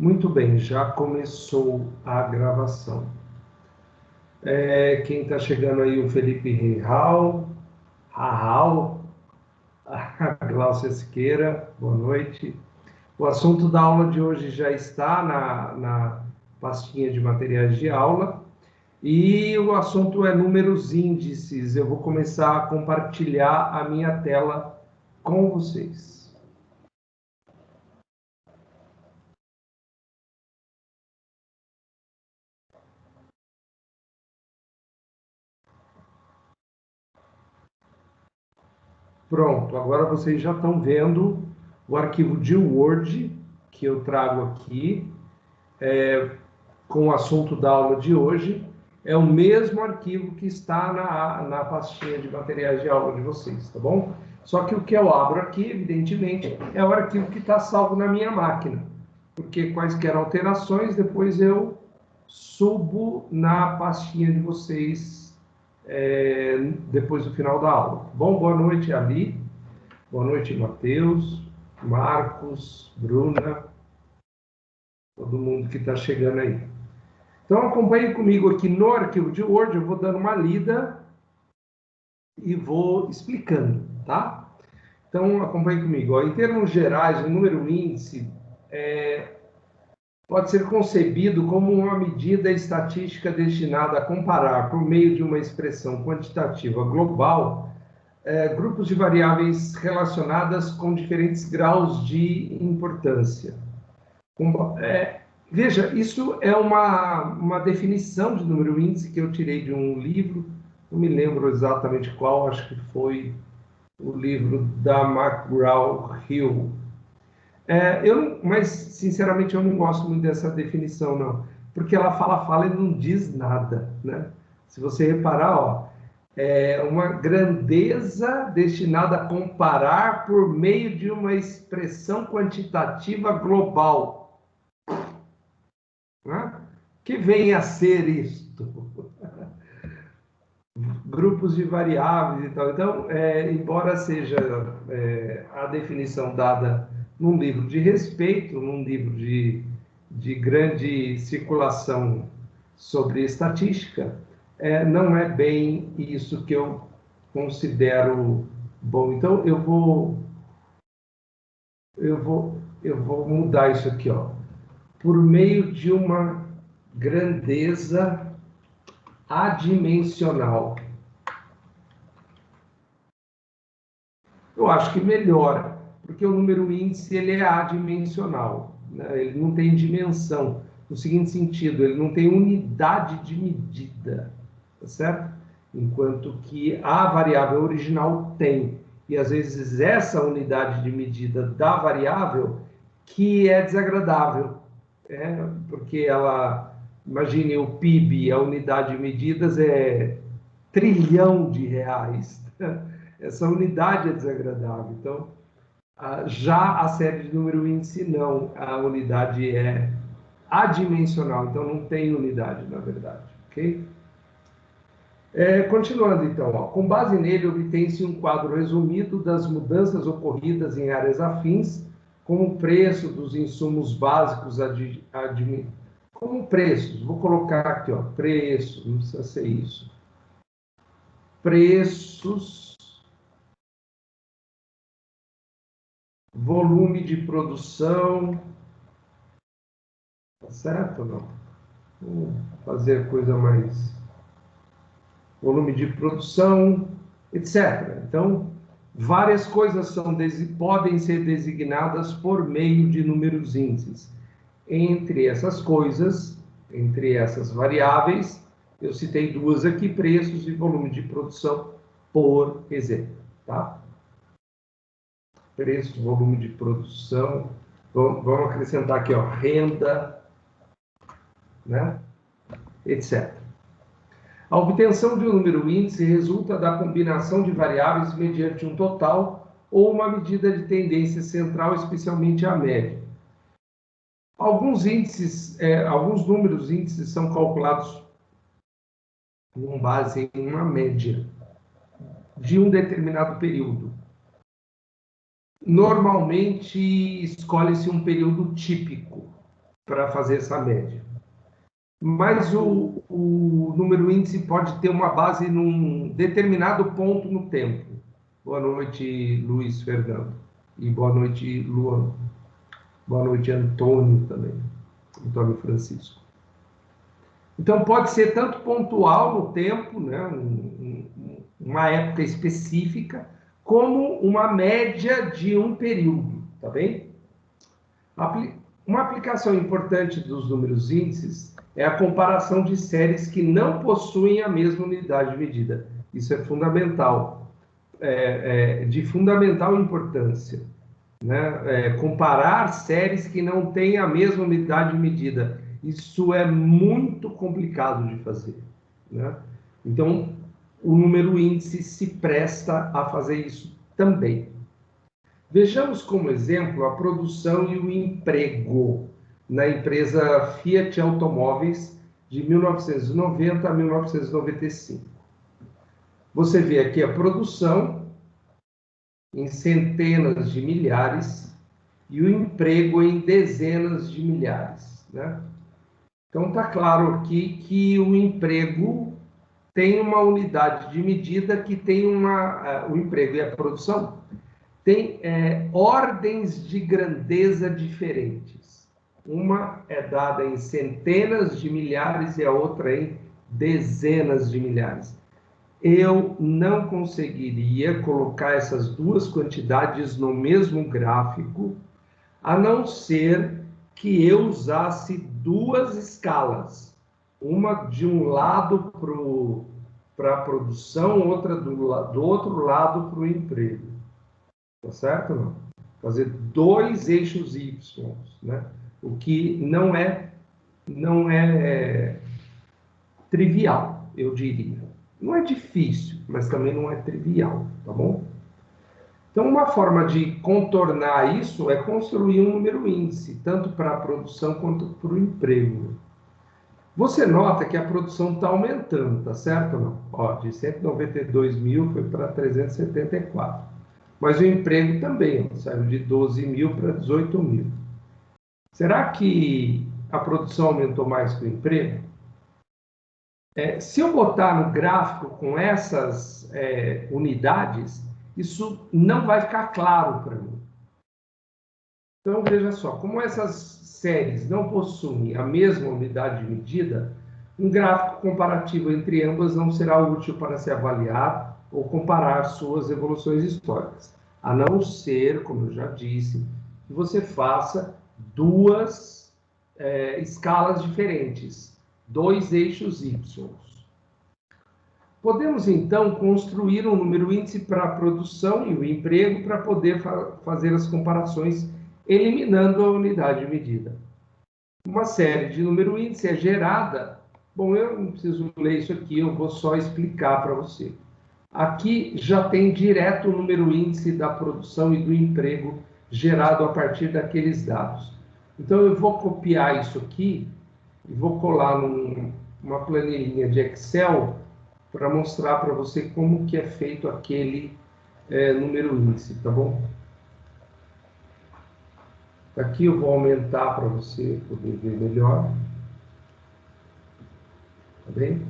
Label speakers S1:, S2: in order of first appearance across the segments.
S1: Muito bem, já começou a gravação. Quem está chegando aí, o Felipe Real, a Glaucia Siqueira, boa noite. O assunto da aula de hoje já está na pastinha de materiais de aula e o assunto é números índices. Eu vou começar a compartilhar a minha tela com vocês. Pronto, agora vocês já estão vendo o arquivo de Word que eu trago aqui, com o assunto da aula de hoje. É o mesmo arquivo que está na pastinha de materiais de aula de vocês, tá bom? Só que o que eu abro aqui, evidentemente, é o arquivo que está salvo na minha máquina, porque quaisquer alterações, depois eu subo na pastinha de vocês, depois do final da aula. Bom, boa noite, Ali. Boa noite, Matheus, Marcos, Bruna, todo mundo que está chegando aí. Então, acompanhe comigo aqui no arquivo de Word, eu vou dando uma lida e vou explicando, tá? Então, acompanhe comigo. Em termos gerais, o número índice pode ser concebido como uma medida estatística destinada a comparar, por meio de uma expressão quantitativa global, grupos de variáveis relacionadas com diferentes graus de importância. Veja, isso é uma definição de número índice que eu tirei de um livro, não me lembro exatamente qual, acho que foi o livro da McGraw-Hill. Mas, sinceramente, eu não gosto muito dessa definição, não, porque ela fala e não diz nada, né? Se você reparar, ó, é uma grandeza destinada a comparar por meio de uma expressão quantitativa global. Né? Que vem a ser isto? Grupos de variáveis e tal. Então, embora seja a definição dada num livro de respeito, num livro de grande circulação sobre estatística, não é bem isso que eu considero bom. Então, eu vou mudar isso aqui, ó. Por meio de uma grandeza adimensional. Eu acho que melhora, porque o número índice ele é adimensional, né? Ele não tem dimensão, no seguinte sentido, ele não tem unidade de medida, tá certo? Enquanto que a variável original tem, e às vezes essa unidade de medida da variável que é desagradável, porque ela, imagine o PIB, a unidade de medidas é trilhão de reais. Essa unidade é desagradável. Então, já a série de número índice, não. A unidade é adimensional, então não tem unidade, na verdade. Ok? Continuando, então. Ó, com base nele, obtém-se um quadro resumido das mudanças ocorridas em áreas afins, como o preço dos insumos básicos como preços. Vou colocar aqui, ó, preço, não precisa ser isso. Preços, volume de produção, tá certo ou não? Vamos fazer coisa mais... Volume de produção, etc. Então, várias coisas podem ser designadas por meio de números índices. Entre essas coisas, entre essas variáveis, eu citei duas aqui, preços e volume de produção, por exemplo, tá? Preço, volume de produção, vamos acrescentar aqui, ó, renda, né? Etc. A obtenção de um número índice resulta da combinação de variáveis mediante um total ou uma medida de tendência central, especialmente a média. Alguns números índices são calculados com base em uma média de um determinado período. Normalmente, escolhe-se um período típico. para fazer essa média. Mas o número índice pode ter uma base num determinado ponto no tempo. Boa noite, Luiz Fernando. E boa noite, Luan. Boa noite, Antônio também. Antônio Francisco. Então, pode ser tanto pontual no tempo, né, uma época específica, como uma média de um período, tá bem? Uma aplicação importante dos números índices é a comparação de séries que não possuem a mesma unidade de medida. Isso é fundamental, de fundamental importância, né? Comparar séries que não têm a mesma unidade de medida. Isso é muito complicado de fazer, né? Então, o número índice se presta a fazer isso também. Vejamos como exemplo a produção e o emprego na empresa Fiat Automóveis de 1990 a 1995. Você vê aqui a produção em centenas de milhares e o emprego em dezenas de milhares, né? Então está claro aqui que o emprego tem uma unidade de medida que tem o emprego e a produção tem ordens de grandeza diferentes. Uma é dada em centenas de milhares e a outra em dezenas de milhares. Eu não conseguiria colocar essas duas quantidades no mesmo gráfico, a não ser que eu usasse duas escalas. Uma de um lado para a produção, outra do outro lado para o emprego. Tá certo? Não? Fazer dois eixos Y, né? O que não é trivial, eu diria. Não é difícil, mas também não é trivial, tá bom? Então, uma forma de contornar isso é construir um número índice, tanto para a produção quanto para o emprego. Você nota que a produção está aumentando, tá certo ou não? Ó, de 192 mil foi para 374. Mas o emprego também, ó, saiu de 12 mil para 18 mil. Será que a produção aumentou mais que o emprego? Se eu botar no gráfico com essas unidades, isso não vai ficar claro para mim. Então, veja só, como essas séries não possuem a mesma unidade de medida, um gráfico comparativo entre ambas não será útil para se avaliar ou comparar suas evoluções históricas, a não ser, como eu já disse, que você faça duas escalas diferentes, dois eixos Y. Podemos, então, construir um número índice para a produção e o emprego para poder fazer as comparações eliminando a unidade de medida. Uma série de número índice é gerada. Bom, eu não preciso ler isso aqui, eu vou só explicar para você. Aqui já tem direto o número índice da produção e do emprego gerado a partir daqueles dados. Então, eu vou copiar isso aqui e vou colar numa planilhinha de Excel para mostrar para você como que é feito aquele número índice, tá bom? Aqui eu vou aumentar para você poder ver melhor. Tá bem?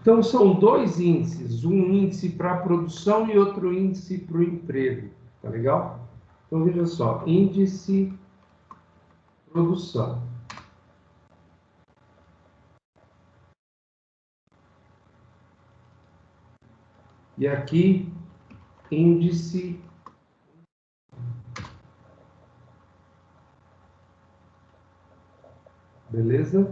S1: Então, são dois índices, um índice para a produção e outro índice para o emprego. Tá legal? Então, veja só, índice produção. E aqui, índice beleza?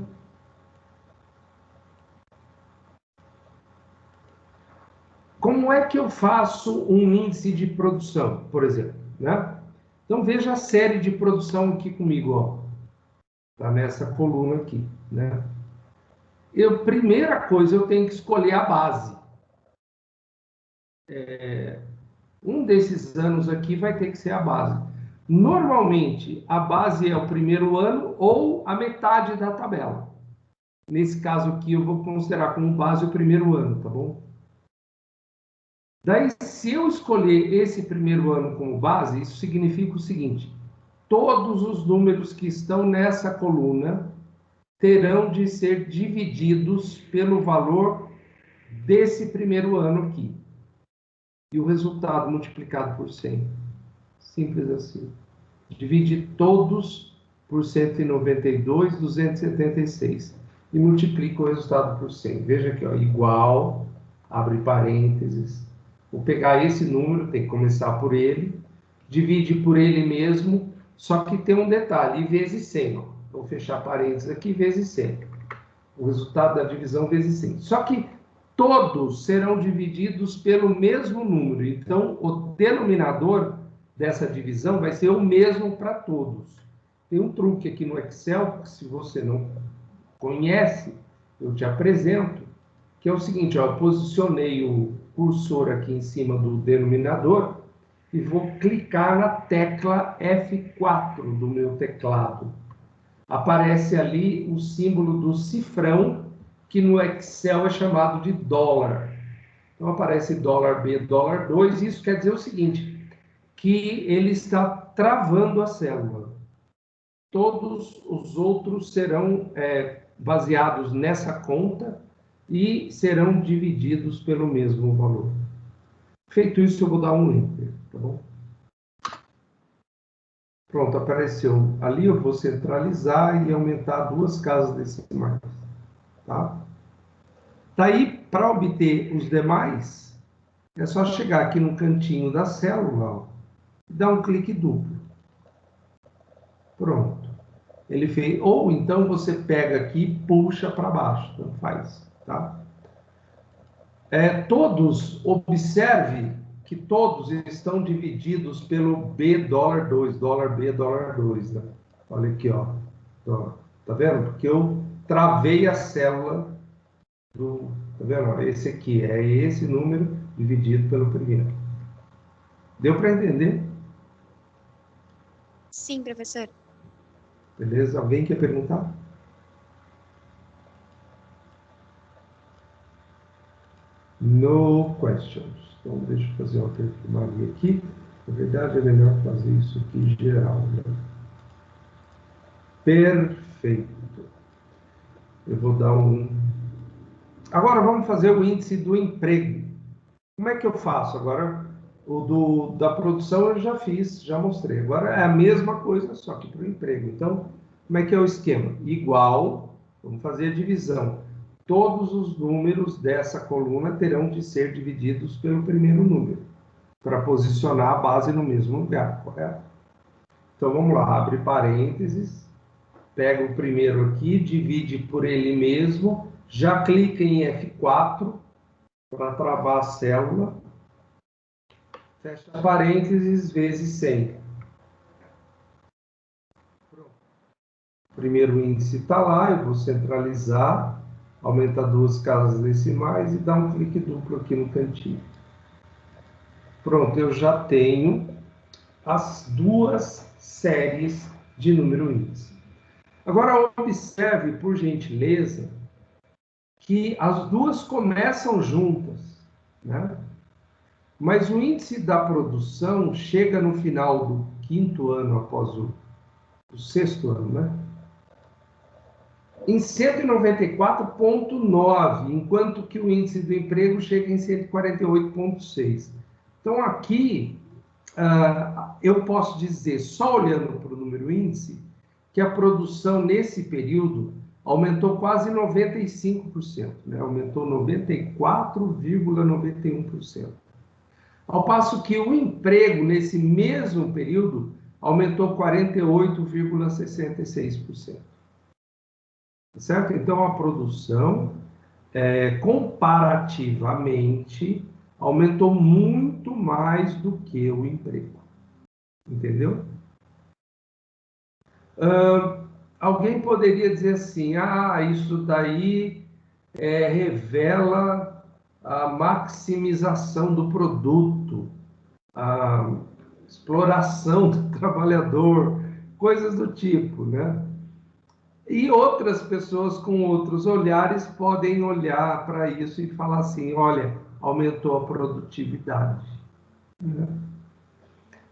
S1: Como é que eu faço um índice de produção, por exemplo, né? Então, veja a série de produção aqui comigo, ó. Tá nessa coluna aqui, né? Primeira coisa, eu tenho que escolher a base. Um desses anos aqui vai ter que ser a base. Normalmente, a base é o primeiro ano ou a metade da tabela. Nesse caso aqui, eu vou considerar como base o primeiro ano, tá bom? Daí, se eu escolher esse primeiro ano como base, isso significa o seguinte: todos os números que estão nessa coluna terão de ser divididos pelo valor desse primeiro ano aqui. E o resultado multiplicado por 100. Simples assim. Divide todos por 192,276 e multiplica o resultado por 100. Veja aqui, ó, igual, abre parênteses. Vou pegar esse número, tem que começar por ele, divide por ele mesmo, só que tem um detalhe, vezes 100. Ó. Vou fechar parênteses aqui, vezes 100. O resultado da divisão vezes 100. Só que todos serão divididos pelo mesmo número. Então, o denominador dessa divisão vai ser o mesmo para todos. Tem um truque aqui no Excel, que se você não conhece, eu te apresento, que é o seguinte, ó, eu posicionei o cursor aqui em cima do denominador e vou clicar na tecla F4 do meu teclado. Aparece ali o símbolo do cifrão, que no Excel é chamado de dólar. Então aparece dólar B, dólar 2, e isso quer dizer o seguinte, que ele está travando a célula. Todos os outros serão baseados nessa conta e serão divididos pelo mesmo valor. Feito isso, eu vou dar um Enter, tá bom? Pronto, apareceu ali, eu vou centralizar e aumentar 2 casas decimais, tá? Daí, para obter os demais, é só chegar aqui no cantinho da célula, ó, e dar um clique duplo. Pronto. Ele fez, ou então você pega aqui e puxa para baixo, então faz, tá? Todos, observe que todos estão divididos pelo B dólar 2, dólar B dólar 2, né? Olha aqui, ó. Tá vendo? Porque eu travei a célula do, tá vendo? Esse aqui é esse número dividido pelo primeiro. Deu para entender?
S2: Sim, professor.
S1: Beleza? Alguém quer perguntar? No questions. Então, deixa eu fazer uma perfumaria aqui. Na verdade, é melhor fazer isso aqui geral, né? Perfeito. Eu vou dar um... Agora, vamos fazer o índice do emprego. Como é que eu faço? Agora, o da produção eu já fiz, já mostrei. Agora é a mesma coisa, só que para o emprego. Então, como é que é o esquema? Igual, vamos fazer a divisão. Todos os números dessa coluna terão de ser divididos pelo primeiro número, para posicionar a base no mesmo lugar, correto? Então, vamos lá, abre parênteses, pega o primeiro aqui, divide por ele mesmo, já clica em F4 para travar a célula, fecha parênteses, vezes 100. O primeiro índice está lá, eu vou centralizar, aumentar 2 casas decimais e dar um clique duplo aqui no cantinho. Pronto, eu já tenho as 2 séries de número índice. Agora, observe, por gentileza, que as duas começam juntas, né? Mas o índice da produção chega no final do 5º ano após o 6º ano, né? Em 194,9, enquanto que o índice do emprego chega em 148,6. Então, aqui, eu posso dizer, só olhando para o número índice, que a produção nesse período aumentou quase 95%, né? Aumentou 94,91%. Ao passo que o emprego, nesse mesmo período, aumentou 48,66%. Certo? Então, a produção, comparativamente, aumentou muito mais do que o emprego. Entendeu? Alguém poderia dizer assim, isso daí revela a maximização do produto, a exploração do trabalhador, coisas do tipo, né? E outras pessoas com outros olhares podem olhar para isso e falar assim, olha, aumentou a produtividade. Né?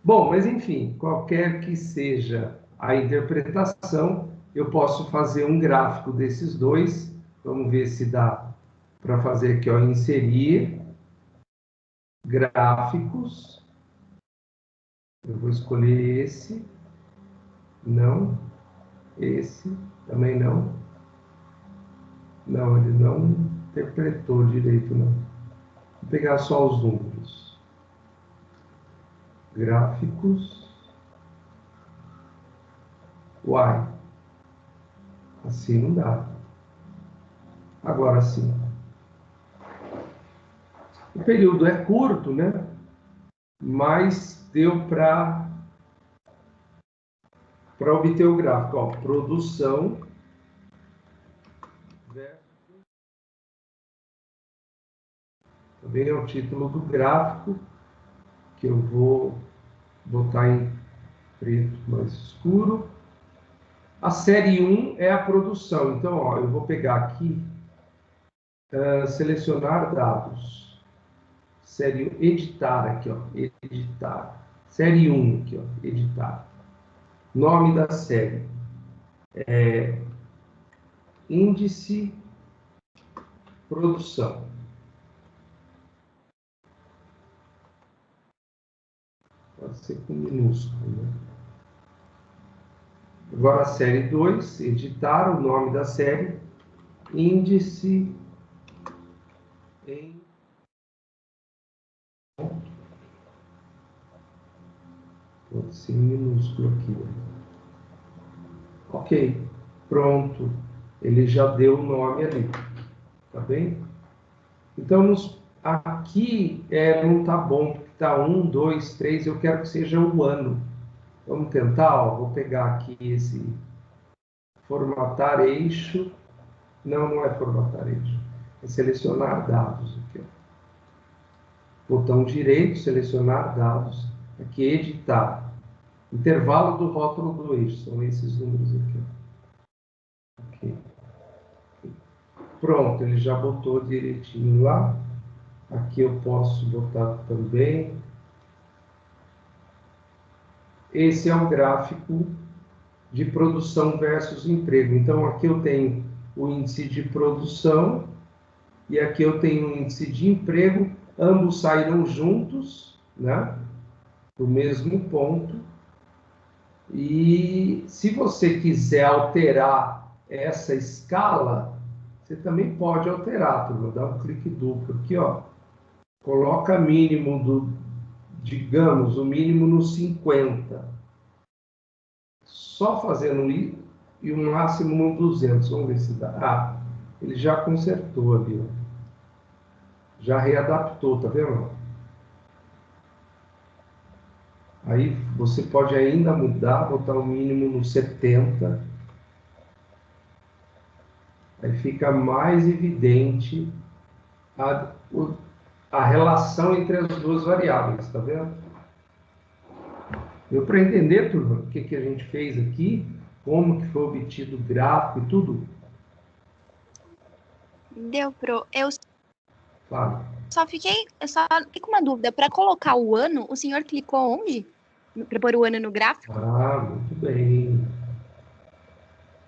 S1: Bom, mas enfim, qualquer que seja a interpretação, eu posso fazer um gráfico desses dois. Vamos ver se dá para fazer aqui, ó, inserir gráficos. Eu vou escolher esse. Não. Esse. Também não. Não, ele não interpretou direito, não. Vou pegar só os números. Gráficos. Uai. Assim não dá. Agora sim. O período é curto, né? Mas deu para obter o gráfico. Ó, produção versus... Também é o título do gráfico, que eu vou botar em preto mais escuro. A série 1 é a produção. Então, ó, eu vou pegar aqui, selecionar dados. Série editar aqui, ó, editar. Série 1 aqui, ó, editar. Nome da série. Índice produção. Pode ser com minúsculo, né? Agora a série 2, editar o nome da série, índice em... Pode ser minúsculo aqui. Ok, pronto. Ele já deu o nome ali. Tá bem? Então, aqui não tá bom, porque tá 1, 2, 3, eu quero que seja o ano. Vamos tentar, ó, vou pegar aqui esse formatar eixo. Não, não é formatar eixo. É selecionar dados aqui, ó. Botão direito, selecionar dados. Aqui, editar. Intervalo do rótulo do eixo. São esses números aqui, ó. Ok. Pronto, ele já botou direitinho lá. Aqui eu posso botar também. Esse é o gráfico de produção versus emprego. Então, aqui eu tenho o índice de produção e aqui eu tenho o índice de emprego. Ambos saíram juntos, né? Do mesmo ponto. E se você quiser alterar essa escala, você também pode alterar, turma. Dá um clique duplo aqui, ó. Coloca mínimo digamos, o mínimo no 50. Só fazendo isso e o máximo no 200. Vamos ver se dá. Ah, ele já consertou ali, ó. Já readaptou, tá vendo? Aí você pode ainda mudar, botar o mínimo no 70. Aí fica mais evidente a relação entre as duas variáveis, tá vendo? Deu para entender, turma, o que a gente fez aqui, como que foi obtido o gráfico e tudo?
S2: Deu, pro. Eu
S1: Claro.
S2: só fiquei com uma dúvida. Para colocar o ano, o senhor clicou onde? Para pôr o ano no gráfico?
S1: Ah, muito bem.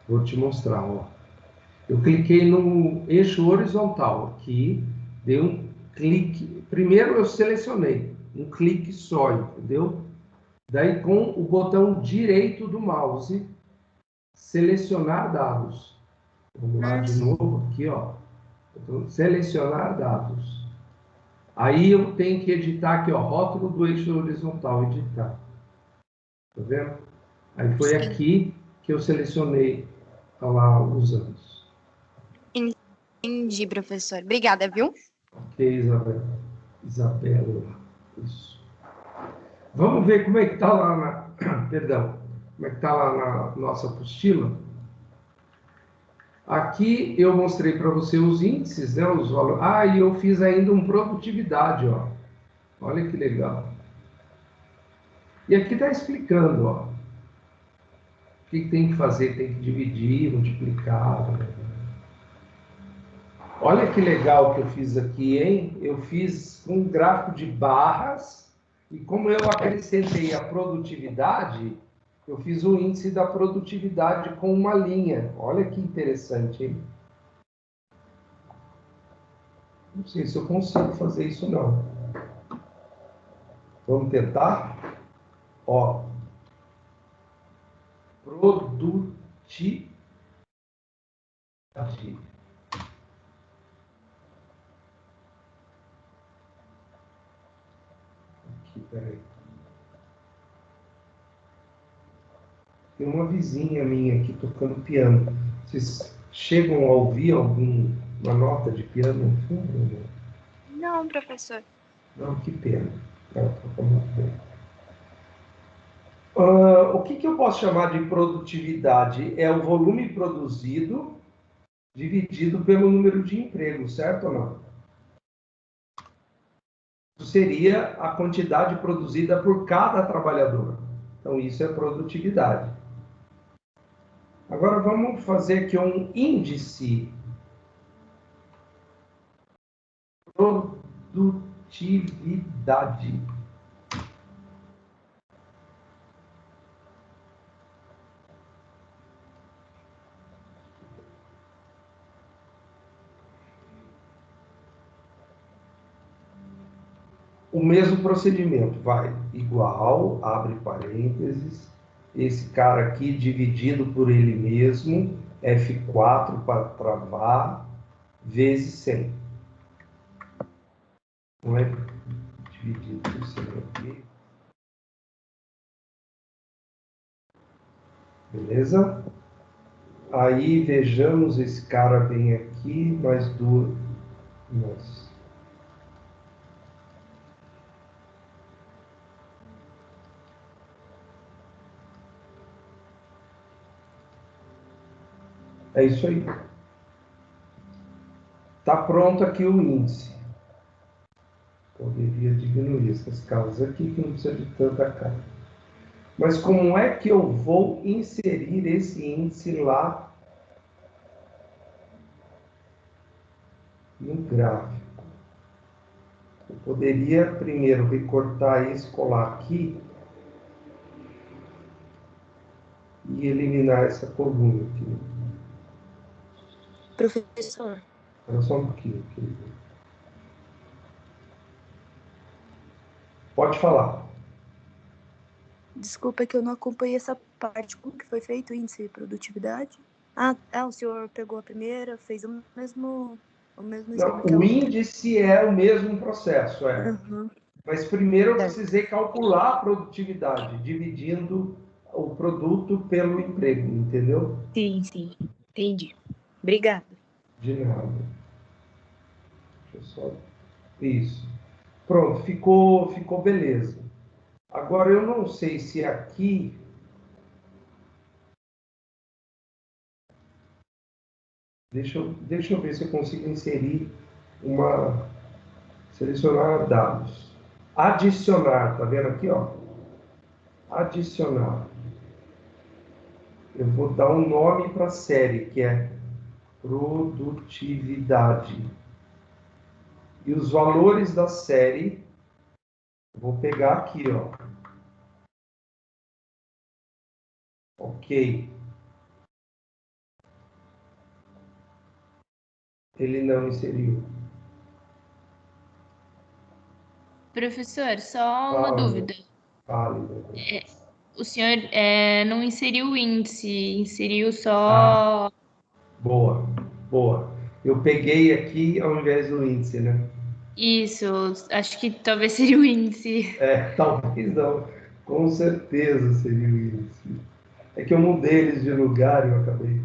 S1: Vou te mostrar, ó. Eu cliquei no eixo horizontal aqui, dei um clique. Primeiro eu selecionei um clique só, entendeu? Daí com o botão direito do mouse, selecionar dados. Vamos lá de novo aqui, ó. Então, selecionar dados. Aí eu tenho que editar aqui, ó, rótulo do eixo horizontal, editar. Tá vendo? Aí foi aqui que eu selecionei lá os anos.
S2: Entendi, professor. Obrigada, viu?
S1: Ok, Isabela. Isabela, isso. Vamos ver como é que está lá na... Perdão. Como é que está lá na nossa apostila. Aqui eu mostrei para você os índices, né? Os valores. Ah, e eu fiz ainda um produtividade, ó. Olha que legal. E aqui está explicando, ó. O que tem que fazer? Tem que dividir, multiplicar. Né? Olha que legal que eu fiz aqui, hein? Eu fiz um gráfico de barras e como eu acrescentei a produtividade, eu fiz o índice da produtividade com uma linha. Olha que interessante, hein? Não sei se eu consigo fazer isso, não. Vamos tentar? Ó, produtividade. Aqui, peraí. Tem uma vizinha minha aqui tocando piano. Vocês chegam a ouvir alguma nota de piano no fundo?
S2: Não, professor.
S1: Não, que pena. Ela toca muito bem. O que eu posso chamar de produtividade? É o volume produzido dividido pelo número de empregos, certo ou não? Isso seria a quantidade produzida por cada trabalhador. Então, isso é produtividade. Agora, vamos fazer aqui um índice produtividade. O mesmo procedimento, vai igual, abre parênteses, esse cara aqui dividido por ele mesmo, F4 para travar, vezes 100. Não é dividido por 100 aqui. Beleza? Aí, vejamos, esse cara vem aqui, mais duas. Nossa. É isso aí. Está pronto aqui o índice. Poderia diminuir essas casas aqui, que não precisa de tanta casa. Mas como é que eu vou inserir esse índice lá no gráfico? Eu poderia primeiro recortar esse, colar aqui e eliminar essa coluna aqui.
S2: Professor.
S1: Espera só um pouquinho, querido. Pode falar.
S2: Desculpa que eu não acompanhei essa parte. Como que foi feito o índice de produtividade? O senhor pegou a primeira, fez o mesmo esquema
S1: Não,
S2: que a
S1: o
S2: outra.
S1: índice é o mesmo processo, é.
S2: Uhum.
S1: Mas primeiro eu
S2: Certo.
S1: precisei calcular a produtividade, dividindo o produto pelo emprego, entendeu?
S2: Sim, entendi. Obrigada.
S1: De nada. Deixa eu só... Isso. Pronto, ficou beleza. Agora, eu não sei se aqui... Deixa eu ver se eu consigo inserir uma... Selecionar dados. Adicionar, tá vendo aqui, ó? Adicionar. Eu vou dar um nome para a série, que é produtividade. E os valores da série, eu vou pegar aqui, ó. Ok. Ele não inseriu.
S3: Professor, só uma
S1: Fala,
S3: dúvida.
S1: fale, meu bem.
S3: O senhor não inseriu o índice, inseriu
S1: Ah,
S3: só.
S1: boa, boa. Eu peguei aqui ao invés do índice, né?
S3: Isso, acho que talvez seria o índice.
S1: Talvez não. Com certeza seria o índice. É que eu mudei eles de lugar e eu acabei.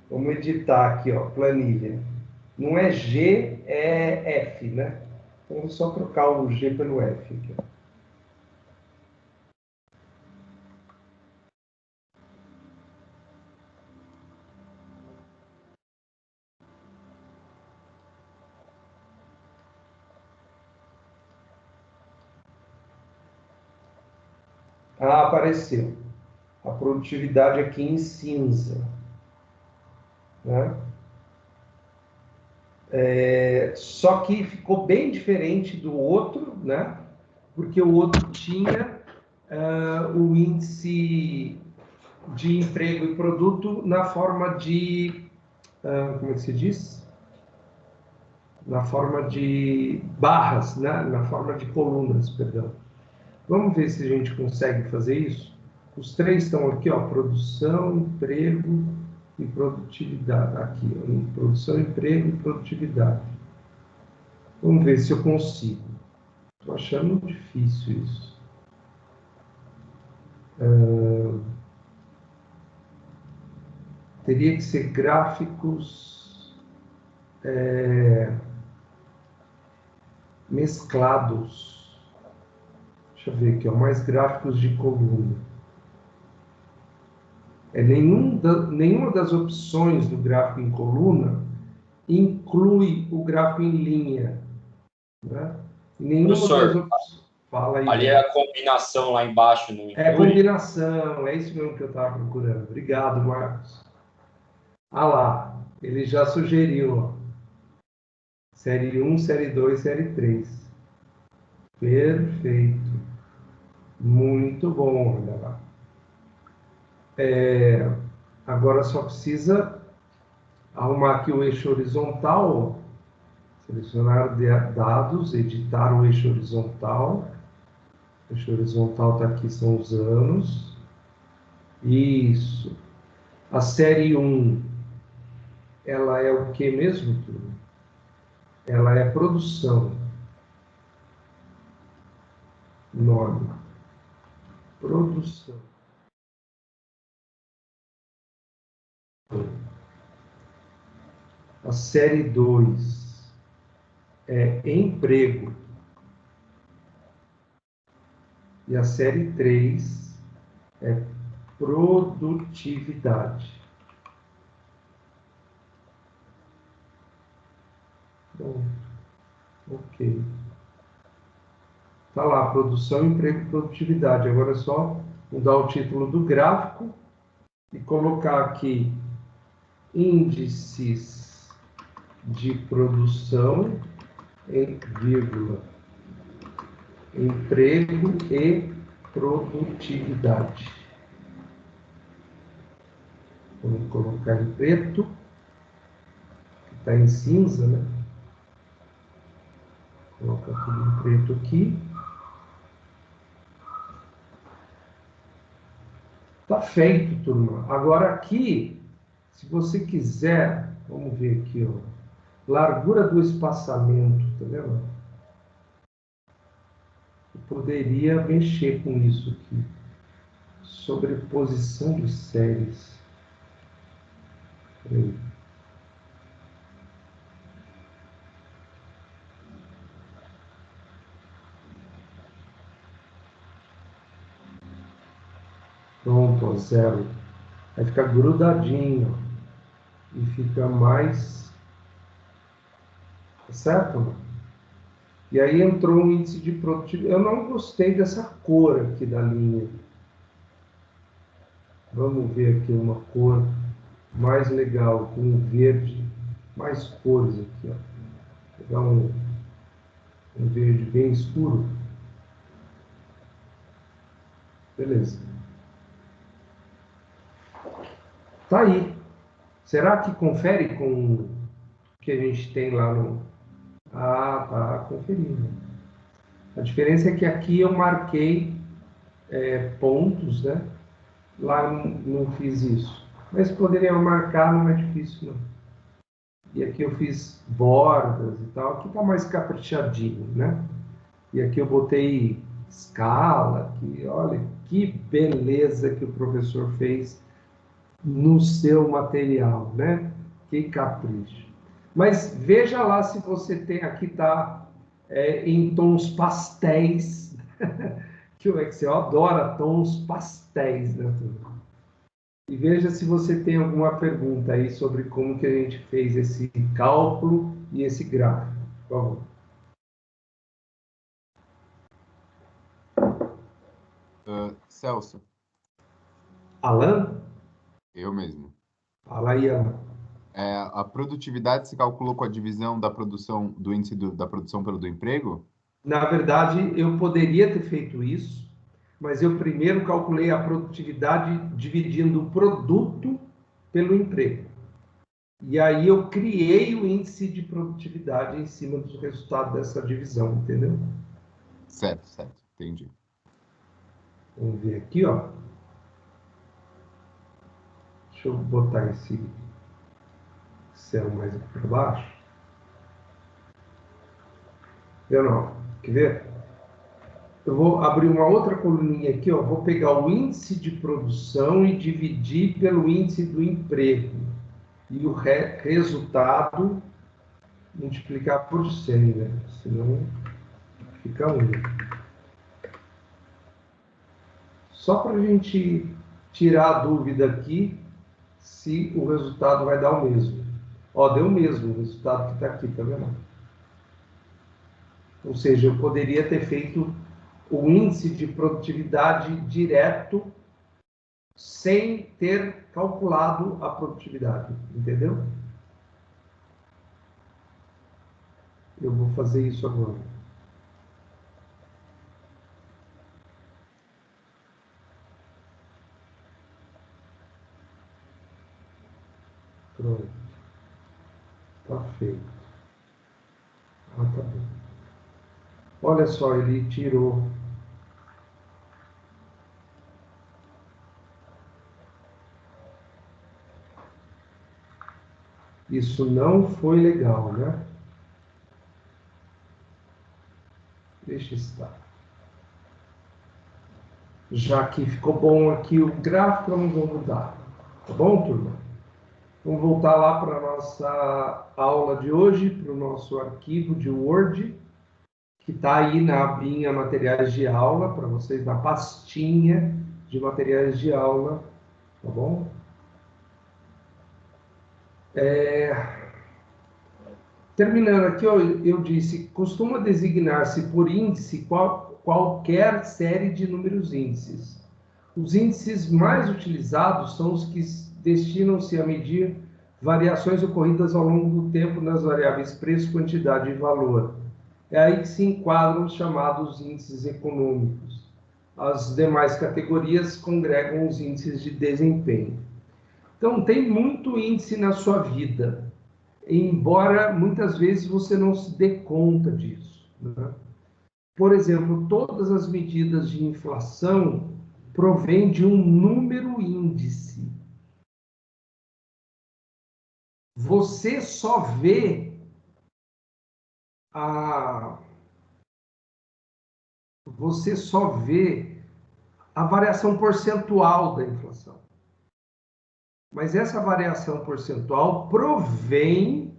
S1: Vamos editar aqui, ó, planilha. Não é G, é F, né? Então, vou só trocar o G pelo F aqui. Ah, apareceu. A produtividade aqui em cinza, né? Só que ficou bem diferente do outro, né? Porque o outro tinha o índice de emprego e produto na forma de, como é que se diz? Na forma de barras, né? Na forma de colunas, perdão. Vamos ver se a gente consegue fazer isso? Os três estão aqui, ó, produção, emprego e produtividade. Aqui, ó, produção, emprego e produtividade. Vamos ver se eu consigo. Estou achando difícil isso. Teria que ser gráficos mesclados. Deixa eu ver aqui, ó, mais gráficos de coluna. Nenhuma das opções do gráfico em coluna inclui o gráfico em linha. Né? Nenhuma das opções. Fala aí.
S4: Ali é a combinação lá embaixo. Não
S1: é combinação, é isso mesmo que eu estava procurando. Obrigado, Marcos. Ah lá, ele já sugeriu. Ó. Série 1, Série 2, Série 3. Perfeito. Muito bom, olha lá. Agora só precisa arrumar aqui o eixo horizontal. Selecionar dados, editar o eixo horizontal. O eixo horizontal está aqui, são os anos. Isso. A série 1, ela é o que mesmo, turma? Ela é produção. Nome. Produção. A série 2 é emprego. E a série 3 é produtividade. Bom, ok. Está lá, produção, emprego e produtividade. Agora é só mudar o título do gráfico e colocar aqui índices de produção, vírgula, emprego e produtividade. Vamos colocar em preto, que está em cinza, né? Coloca tudo em preto aqui. Tá feito, turma. Agora aqui, se você quiser, vamos ver aqui, ó. Largura do espaçamento, tá vendo? Eu poderia mexer com isso aqui. Sobreposição de séries. Peraí. Pronto, ó, 0. Vai ficar grudadinho. E fica mais... Tá certo? E aí entrou um índice de produtividade. Eu não gostei dessa cor aqui da linha. Vamos ver aqui uma cor mais legal, com um verde, mais cores aqui, ó. Vou pegar um verde bem escuro. Beleza. Tá aí. Será que confere com o que a gente tem lá no... Ah, tá conferindo. A diferença é que aqui eu marquei pontos, né? Lá não fiz isso. Mas poderia marcar, não é difícil, não. E aqui eu fiz bordas e tal. Aqui tá mais caprichadinho, né? E aqui eu botei escala. Aqui, olha que beleza que o professor fez no seu material, né? Que capricho. Mas veja lá se você tem... Aqui tá em tons pastéis. Que o Excel adora tons pastéis, né, turma? E veja se você tem alguma pergunta aí sobre como que a gente fez esse cálculo e esse gráfico. Por favor.
S5: Celso,
S1: Alan?
S5: eu mesmo.
S1: Fala aí, Alan.
S5: A produtividade se calculou com a divisão da produção, do índice da produção pelo do emprego?
S1: Na verdade, eu poderia ter feito isso, mas eu primeiro calculei a produtividade dividindo o produto pelo emprego. E aí eu criei o índice de produtividade em cima do resultado dessa divisão, entendeu?
S5: Certo, entendi.
S1: Vamos ver aqui, ó. Deixa eu botar esse céu mais aqui para baixo. Eu não. Quer ver? Eu vou abrir uma outra coluninha aqui, ó. Vou pegar o índice de produção e dividir pelo índice do emprego. E o resultado multiplicar por 100, né? Senão fica 1. Só para a gente tirar a dúvida aqui se o resultado vai dar o mesmo. Ó, deu o mesmo o resultado que está aqui, tá vendo? Ou seja, eu poderia ter feito o índice de produtividade direto sem ter calculado a produtividade, entendeu? Eu vou fazer isso agora. Pronto. Tá feito. Ah, tá bom. Olha só, ele tirou. Isso não foi legal, né? Deixa estar. Já que ficou bom aqui o gráfico, eu não vou mudar. Tá bom, turma? Vamos voltar lá para a nossa aula de hoje, para o nosso arquivo de Word, que está aí na abinha materiais de aula, para vocês, na pastinha de materiais de aula, tá bom? Terminando aqui, eu disse, costuma designar-se por índice qualquer série de números índices. Os índices mais utilizados são os que destinam-se a medir variações ocorridas ao longo do tempo nas variáveis preço, quantidade e valor. É aí que se enquadram os chamados índices econômicos. As demais categorias congregam os índices de desempenho. Então, tem muito índice na sua vida, embora muitas vezes você não se dê conta disso, né? Por exemplo, todas as medidas de inflação provêm de um número índice. Você só vê a variação percentual da inflação. Mas essa variação percentual provém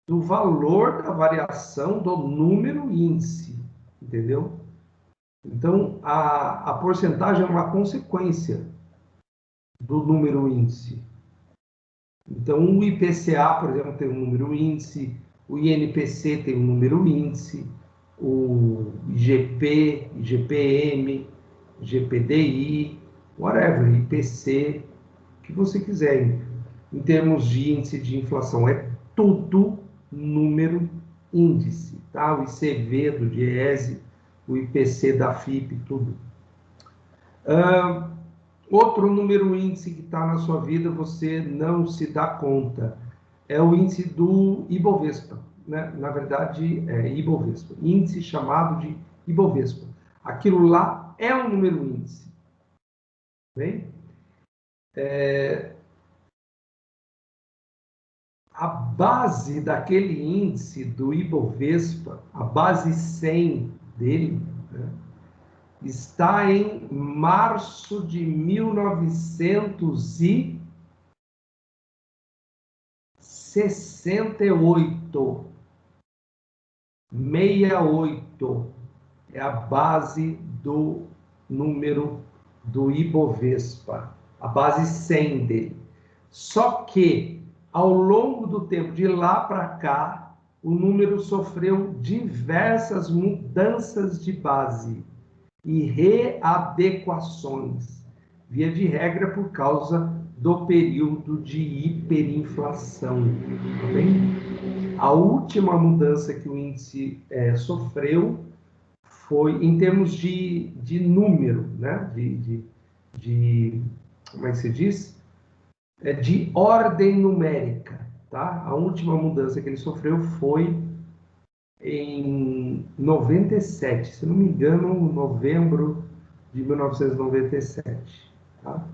S1: do valor da variação do número índice, entendeu? Então, a porcentagem é uma consequência do número índice. Então, o IPCA, por exemplo, tem um número índice, o INPC tem um número índice, o IGP, IGPM, GPDI, whatever, IPC, o que você quiser. Em termos de índice de inflação, é tudo número índice, tá? O ICV do Diese, o IPC da FIP, tudo. Outro número índice que está na sua vida, você não se dá conta, é o índice do Ibovespa, né? Na verdade, é Ibovespa, índice chamado de Ibovespa. Aquilo lá é um número índice. Bem? A base daquele índice do Ibovespa, a base 100 dele, né, está em março de 1968. 68 é a base do número do Ibovespa, a base 100 dele. Só que, ao longo do tempo, de lá para cá, o número sofreu diversas mudanças de base e readequações, via de regra por causa do período de hiperinflação. Tá bem? A última mudança que o índice sofreu foi em termos de número, né? Como é que se diz? De ordem numérica, tá? A última mudança que ele sofreu foi em 97, se não me engano, novembro de 1997, tá?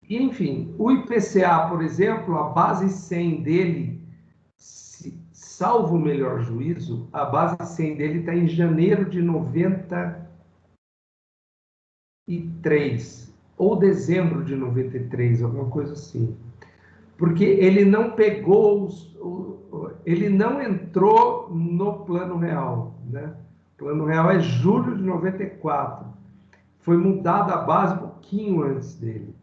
S1: E, enfim, o IPCA, por exemplo, a base 100 dele, salvo o melhor juízo, a base 100 dele está em janeiro de 93, ou dezembro de 93, alguma coisa assim. Porque ele não pegou, ele não entrou no Plano Real, né? O Plano Real é julho de 94. Foi mudada a base um pouquinho antes dele.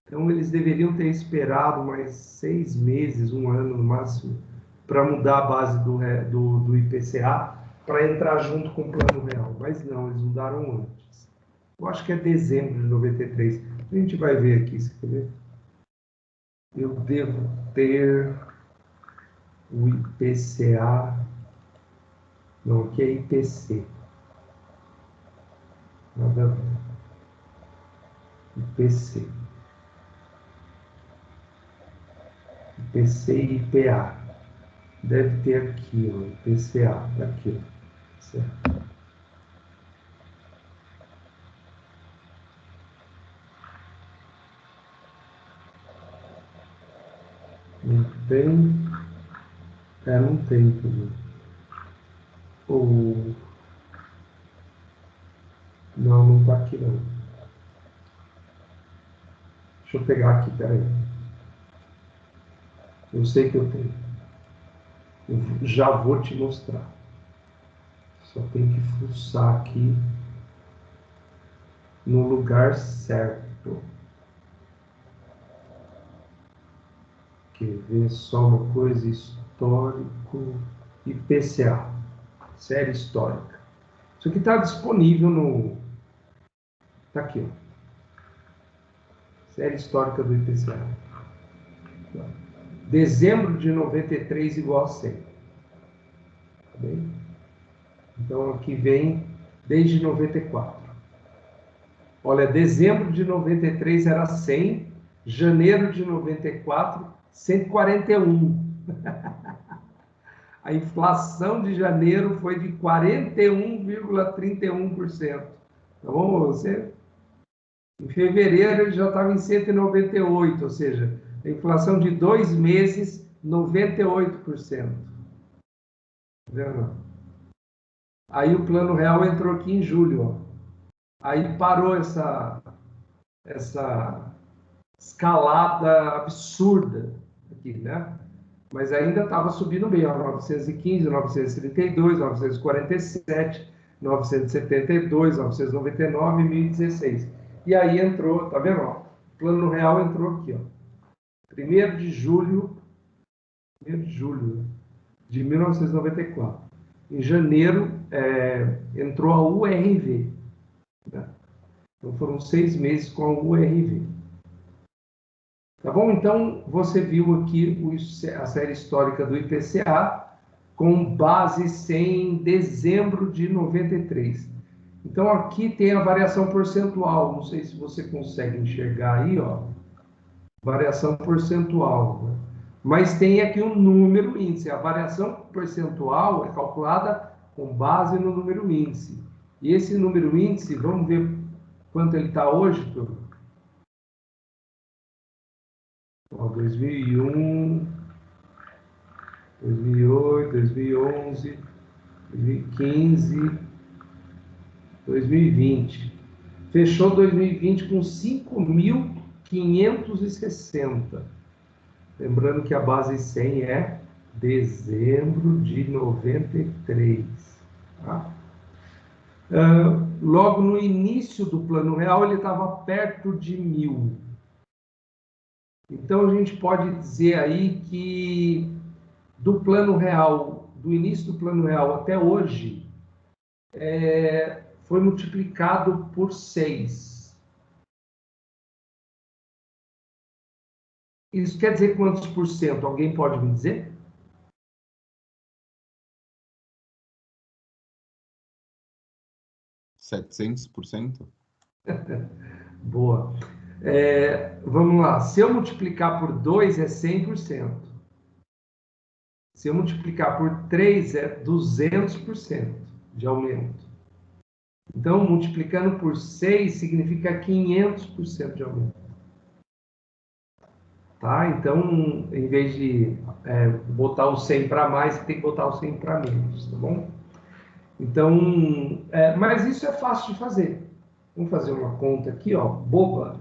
S1: Então, eles deveriam ter esperado mais 6 meses, 1 ano no máximo, para mudar a base do IPCA, para entrar junto com o Plano Real. Mas não, eles mudaram antes. Eu acho que é dezembro de 93. A gente vai ver aqui, você quer ver? Eu devo ter o IPCA. Não, aqui é IPC. Nada a ver. IPC. IPC e IPA. Deve ter aqui, ó, IPCA. Tá aqui, ó. Certo. Não tem. Não tem também. Ou. Não está aqui não. Deixa eu pegar aqui, peraí. Eu sei que eu tenho. Eu já vou te mostrar. Só tem que fuçar aqui no lugar certo. Quer ver só uma coisa? Histórico IPCA. Série histórica. Isso aqui está disponível no... Está aqui, ó. Série histórica do IPCA. Dezembro de 93 igual a 100. Tá bem? Então, aqui vem desde 94. Olha, dezembro de 93 era 100, janeiro de 94, 141. A inflação de janeiro foi de 41,31%. Tá bom, você? Em fevereiro ele já estava em 198, ou seja, a inflação de 2 meses, 98%. Tá vendo? Aí o Plano Real entrou aqui em julho, ó. Aí parou essa escalada absurda aqui, né? Mas ainda estava subindo bem, ó, 915, 932, 947, 972, 999 e 1016. E aí entrou, tá vendo? Ó, o Plano Real entrou aqui, ó. 1º de julho de 1994. Em janeiro, entrou a URV. Né? Então, foram 6 meses com a URV. Tá bom? Então, você viu aqui a série histórica do IPCA com base em dezembro de 93. Então, aqui tem a variação percentual. Não sei se você consegue enxergar aí, ó. Variação percentual. Né? Mas tem aqui um número índice. A variação percentual é calculada com base no número índice. E esse número índice, vamos ver quanto ele está hoje, turma? 2001, 2008, 2011, 2015, 2020. Fechou 2020 com 5.560. Lembrando que a base 100 é dezembro de 93. Tá? Logo no início do Plano Real, ele estava perto de 1.000. Então, a gente pode dizer aí que do Plano Real, do início do Plano Real até hoje, foi multiplicado por 6. Isso quer dizer quantos por cento? Alguém pode me dizer?
S5: %700%?
S1: Boa. Vamos lá. Se eu multiplicar por 2 é 100%. Se eu multiplicar por 3 é 200% de aumento. Então, multiplicando por 6 significa 500% de aumento. Tá? Então, em vez de botar o 100 para mais, você tem que botar o 100 para menos, tá bom? Então, mas isso é fácil de fazer. Vamos fazer uma conta aqui, ó, boba,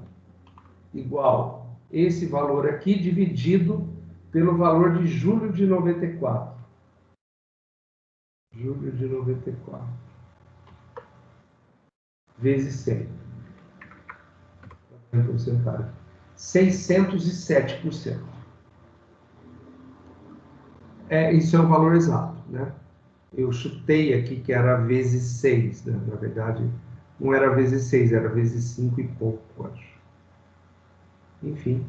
S1: igual esse valor aqui dividido pelo valor de julho de 94. Julho de 94. Vezes 100. Em porcentagem. 607%. Isso é o valor exato, né? Eu chutei aqui que era vezes 6, né? Na verdade, não era vezes 6, era vezes 5 e pouco, acho. Enfim.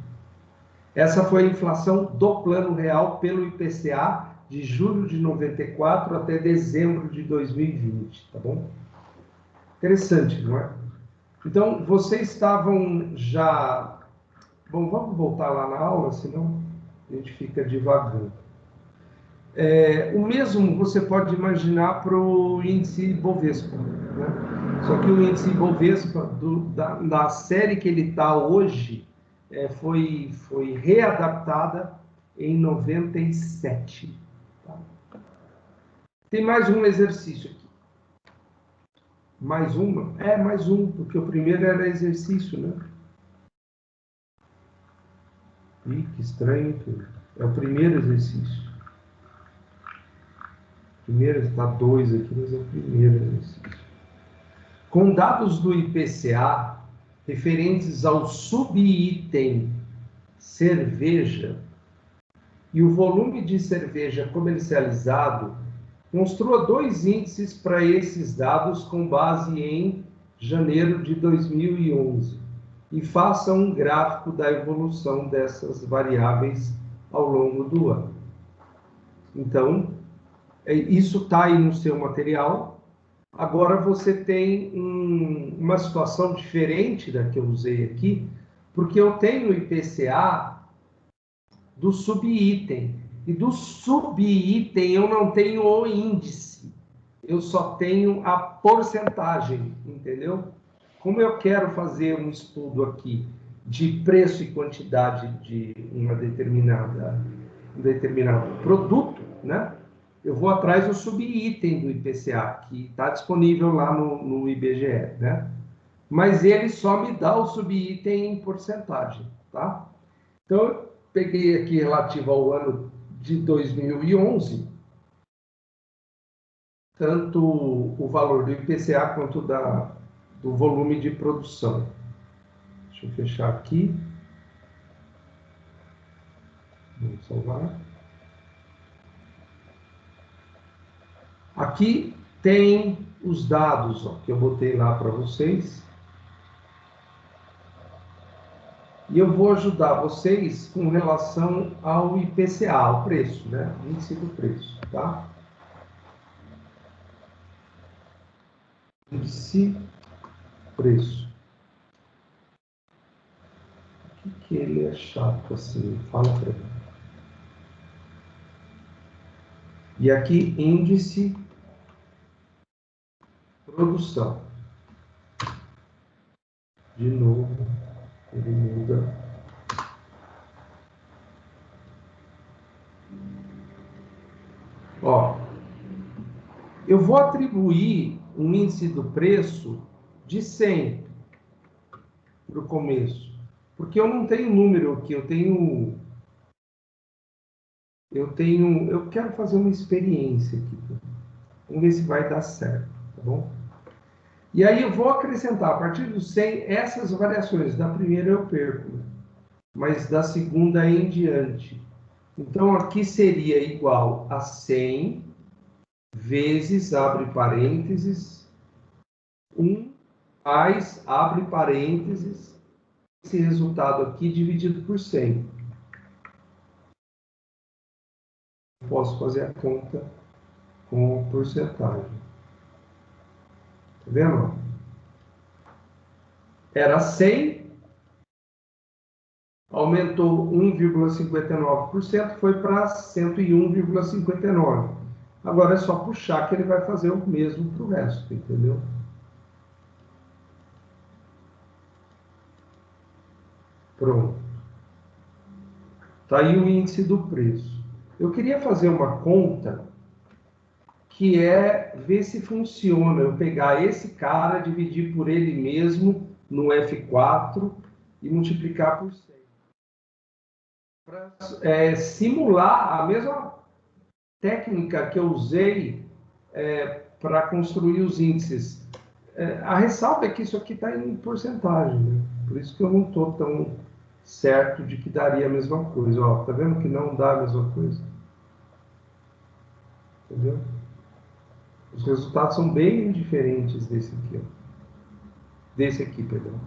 S1: Essa foi a inflação do Plano Real pelo IPCA de julho de 94 até dezembro de 2020, tá bom? Interessante, não é? Então, vocês estavam já... Bom, vamos voltar lá na aula, senão a gente fica divagando. O mesmo você pode imaginar para o índice Bovespa, né? Só que o índice Bovespa, da série que ele está hoje, foi readaptada em 97. Tá? Tem mais um exercício aqui. Mais uma? Mais um, porque o primeiro era exercício, né? Ih, que estranho tudo. É o primeiro exercício. Primeiro, está 2 aqui, mas é o primeiro exercício. Com dados do IPCA referentes ao subitem cerveja e o volume de cerveja comercializado, construa 2 índices para esses dados com base em janeiro de 2011 e faça um gráfico da evolução dessas variáveis ao longo do ano. Então, isso está aí no seu material. Agora você tem uma situação diferente da que eu usei aqui, porque eu tenho o IPCA do subitem. E do subitem eu não tenho o índice, eu só tenho a porcentagem, entendeu? Como eu quero fazer um estudo aqui de preço e quantidade de um determinado produto, né? Eu vou atrás do subitem do IPCA, que está disponível lá no IBGE, né? Mas ele só me dá o subitem em porcentagem, tá? Então, eu peguei aqui relativo ao ano de 2011, tanto o valor do IPCA quanto do volume de produção. Deixa eu fechar aqui. Vamos salvar. Aqui tem os dados, ó, que eu botei lá para vocês. E eu vou ajudar vocês com relação ao IPCA, o preço, né? Índice do preço, tá? Índice preço. Por que ele é chato assim? Fala para mim. E aqui, índice produção. De novo, ele muda. Ó, eu vou atribuir um índice do preço de 100 para o começo, porque eu não tenho número aqui, eu quero fazer uma experiência aqui. Vamos ver se vai dar certo, tá bom? E aí eu vou acrescentar, a partir do 100, essas variações. Da primeira eu perco, mas da segunda em diante. Então, aqui seria igual a 100 vezes, abre parênteses, 1 mais, abre parênteses, esse resultado aqui dividido por 100. posso fazer a conta com porcentagem. Tá vendo? Era 100, aumentou 1,59%, foi para 101,59%. Agora é só puxar que ele vai fazer o mesmo para o resto, entendeu? Pronto. Está aí o índice do preço. Eu queria fazer uma conta que é ver se funciona. Eu pegar esse cara, dividir por ele mesmo no F4 e multiplicar por 100. Para simular a mesma técnica que eu usei para construir os índices. A ressalva é que isso aqui está em porcentagem, né? Por isso que eu não estou tão certo de que daria a mesma coisa. Ó, tá vendo que não dá a mesma coisa? Entendeu? Os resultados são bem diferentes desse aqui, ó. Desse aqui, perdão.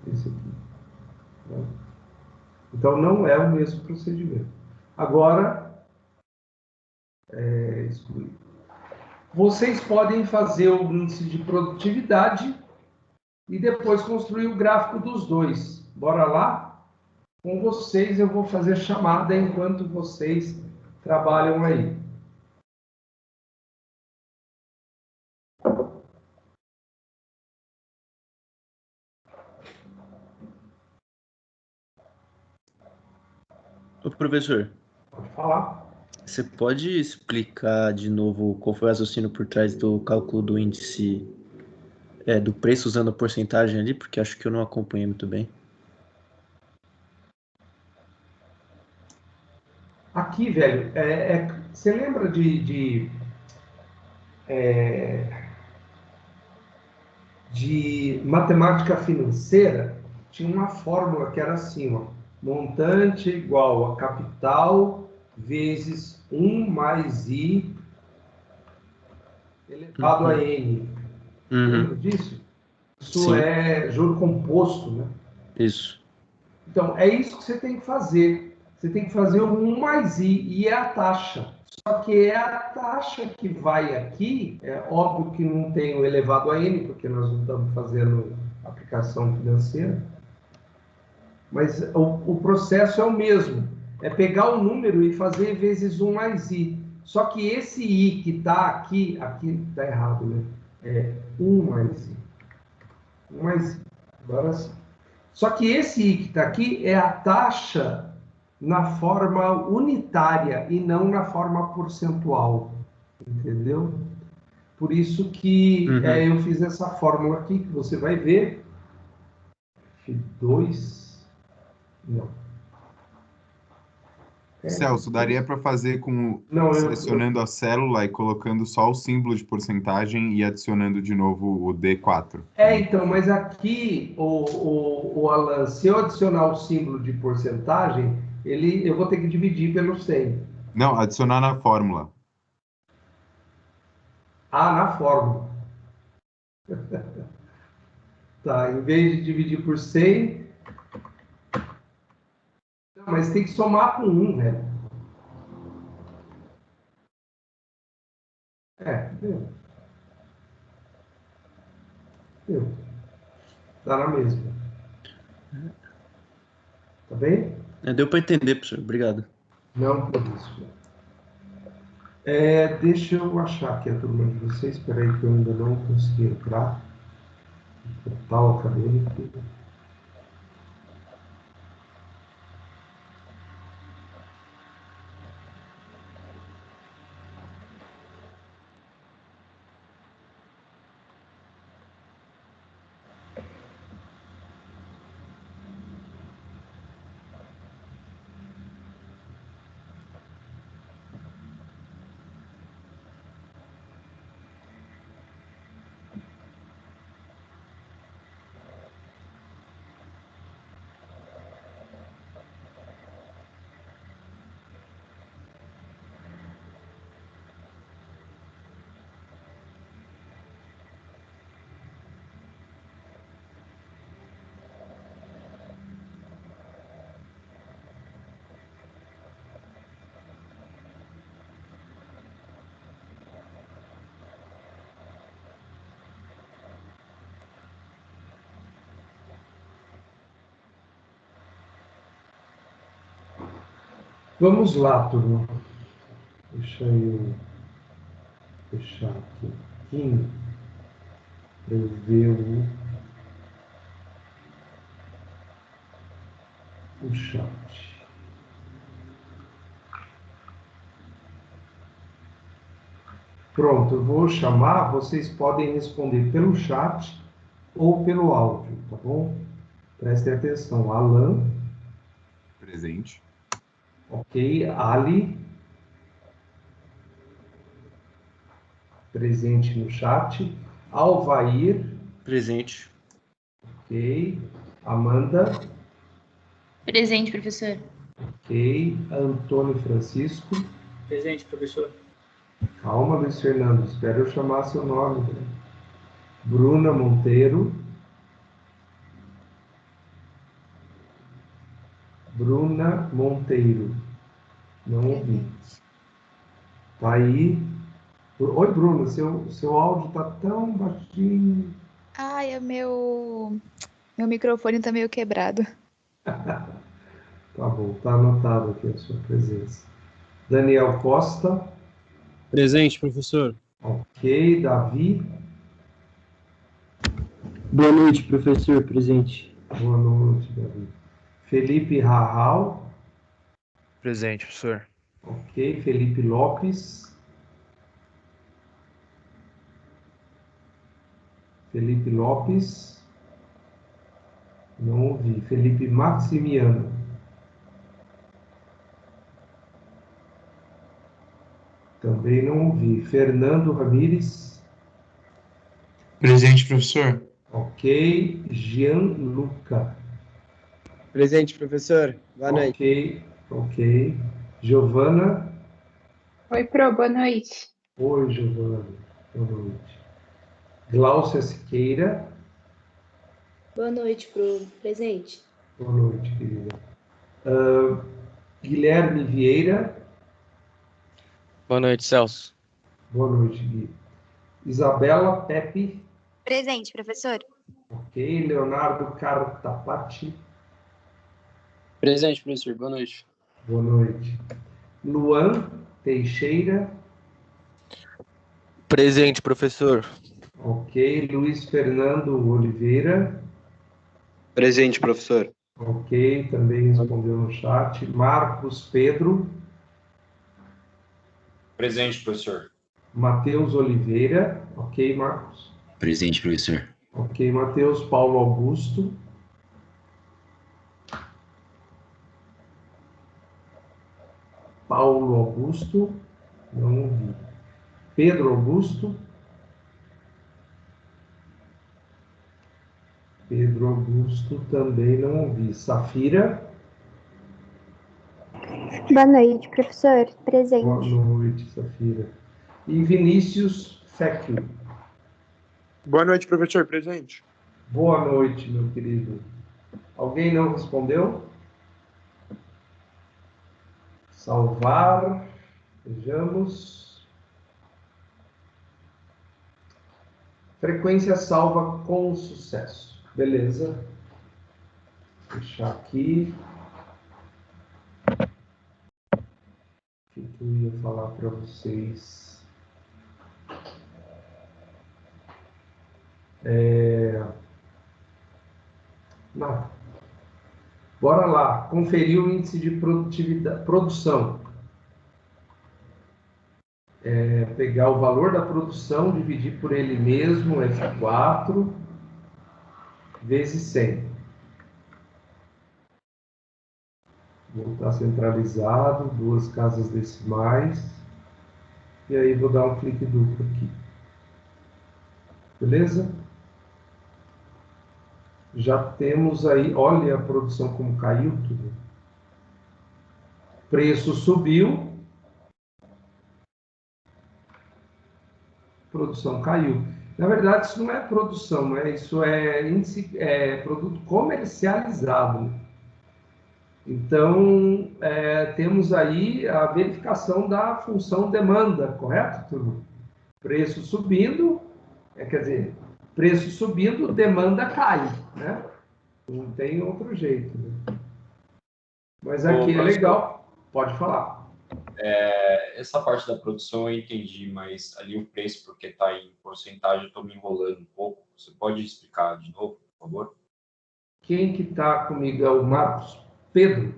S1: Desse aqui. Né? Então, não é o mesmo procedimento. Agora, excluir. Vocês podem fazer o índice de produtividade e depois construir o gráfico dos dois. Bora lá? Com vocês, eu vou fazer chamada enquanto vocês trabalham aí.
S6: Ô, professor,
S1: Pode falar.
S6: você pode explicar de novo qual foi o raciocínio por trás do cálculo do índice do preço usando a porcentagem ali? Porque acho que eu não acompanhei muito bem.
S1: Aqui, velho, você lembra de matemática financeira? Tinha uma fórmula que era assim, ó, montante igual a capital vezes 1 mais I elevado a N. Lembra
S6: Uhum.
S1: disso? Isso
S6: Sim,
S1: é juro composto, né?
S6: isso.
S1: Então, é isso que você tem que fazer. Você tem que fazer o 1 mais I, e é a taxa. Só que é a taxa que vai aqui, é óbvio que não tem o elevado a N, porque nós não estamos fazendo aplicação financeira, mas o processo é o mesmo. É pegar o número e fazer vezes 1 mais I. Só que esse I que está aqui está errado, né? É 1 mais I. 1 mais I. Agora sim. Só que esse I que está aqui é a taxa na forma unitária e não na forma percentual. Entendeu? Por isso que eu fiz essa fórmula aqui, que você vai ver. F2. Não.
S5: Celso, daria para fazer
S1: Não,
S5: selecionando a célula e colocando só o símbolo de porcentagem e adicionando de novo o D4.
S1: então, mas aqui, o Alan, se eu adicionar o símbolo de porcentagem, eu vou ter que dividir pelo 100.
S5: Não, adicionar na fórmula.
S1: Ah, na fórmula. Tá, em vez de dividir por 100... Não, mas tem que somar com 1, velho. Deu. Deu. Dá na mesma. Tá bem?
S6: Deu para entender, professor. Obrigado.
S1: Não por isso. Deixa eu achar aqui a turma de vocês. Espera aí que eu ainda não consegui entrar. Portal acadêmico. Vamos lá, turma. Deixa eu fechar aqui um pouquinho para eu ver o chat. Pronto, eu vou chamar, vocês podem responder pelo chat ou pelo áudio, tá bom? Prestem atenção. Alan.
S5: Presente.
S1: Ok. Ali. Presente no chat. Alvair.
S6: Presente.
S1: Ok. Amanda.
S3: Presente, professor.
S1: Ok. Antônio Francisco.
S7: Presente, professor.
S1: Calma, Luiz Fernando. Espera eu chamar seu nome. Né? Bruna Monteiro. Bruna Monteiro. Não ouvi. Tá aí. Oi, Bruna. Seu áudio tá tão baixinho.
S8: Ai, meu microfone tá meio quebrado.
S1: Tá bom, tá anotado aqui a sua presença. Daniel Costa.
S7: Presente, professor.
S1: Ok, Davi.
S9: Boa noite, professor. Presente.
S1: Boa noite, Davi. Felipe Rahal.
S10: Presente, professor.
S1: Ok, Felipe Lopes. Felipe Lopes. Não ouvi. Felipe Maximiano. Também não ouvi. Fernando Ramires.
S7: Presente, professor.
S1: Ok. Gianluca.
S9: Presente, professor. Boa noite.
S1: Ok. Giovana.
S11: Oi, Pro, boa noite.
S1: Oi, Giovana. Boa noite. Gláucia Siqueira.
S2: Boa noite, Pro. Presente.
S1: Boa noite, querida. Guilherme Vieira.
S10: Boa noite, Celso.
S1: Boa noite, Gui. Isabela Pepe.
S8: Presente, professor.
S1: Ok. Leonardo Cartapati.
S7: Presente, professor. Boa noite.
S1: Boa noite. Luan Teixeira.
S10: Presente, professor.
S1: Ok. Luiz Fernando Oliveira.
S9: Presente, professor.
S1: Ok. Também respondeu no chat. Marcos Pedro.
S4: Presente, professor.
S1: Matheus Oliveira. Ok, Marcos.
S12: Presente, professor.
S1: Ok, Matheus. Paulo Augusto. Paulo Augusto. Não ouvi. Pedro Augusto. Pedro Augusto também não ouvi. Safira.
S13: Boa noite, professor. Presente.
S1: Boa noite, Safira. E Vinícius Fecchio.
S7: Boa noite, professor. Presente.
S1: Boa noite, meu querido. Alguém não respondeu? Salvar. Vejamos. Frequência salva com sucesso. Beleza. Vou fechar aqui. O que eu ia falar para vocês? Não. Bora lá. Conferir o índice de produtividade, produção. Pegar o valor da produção, dividir por ele mesmo, F4, vezes 100. Voltar centralizado, duas casas decimais. E aí vou dar um clique duplo aqui. Beleza? Já temos aí, olha a produção como caiu tudo. Preço subiu. Produção caiu. Na verdade, isso não é produção, isso é índice, produto comercializado. Então, temos aí a verificação da função demanda, correto, turma? Preço subindo, quer dizer, preço subindo, demanda cai, né? Não tem outro jeito, né? Mas aqui é legal. Pode falar.
S4: Essa parte da produção eu entendi, mas ali o preço, porque está em porcentagem, eu estou me enrolando um pouco. Você pode explicar de novo, por favor?
S1: Quem que está comigo é o Marcos Pedro?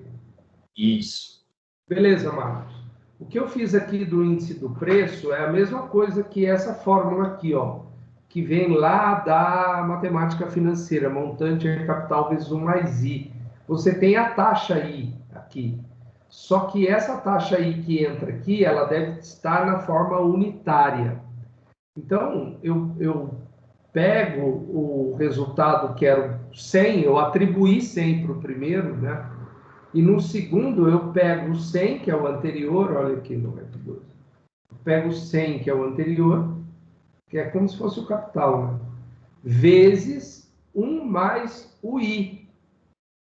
S4: Isso.
S1: Beleza, Marcos. O que eu fiz aqui do índice do preço é a mesma coisa que essa fórmula aqui, ó, que vem lá da matemática financeira, montante é capital vezes 1 mais I. Você tem a taxa I aqui. Só que essa taxa I que entra aqui, ela deve estar na forma unitária. Então, eu pego o resultado que era 100, eu atribuí 100 para o primeiro, né? E no segundo eu pego o 100, que é o anterior, olha aqui no F2. Eu pego o 100, que é o anterior, que é como se fosse o capital, né? Vezes 1 mais o I.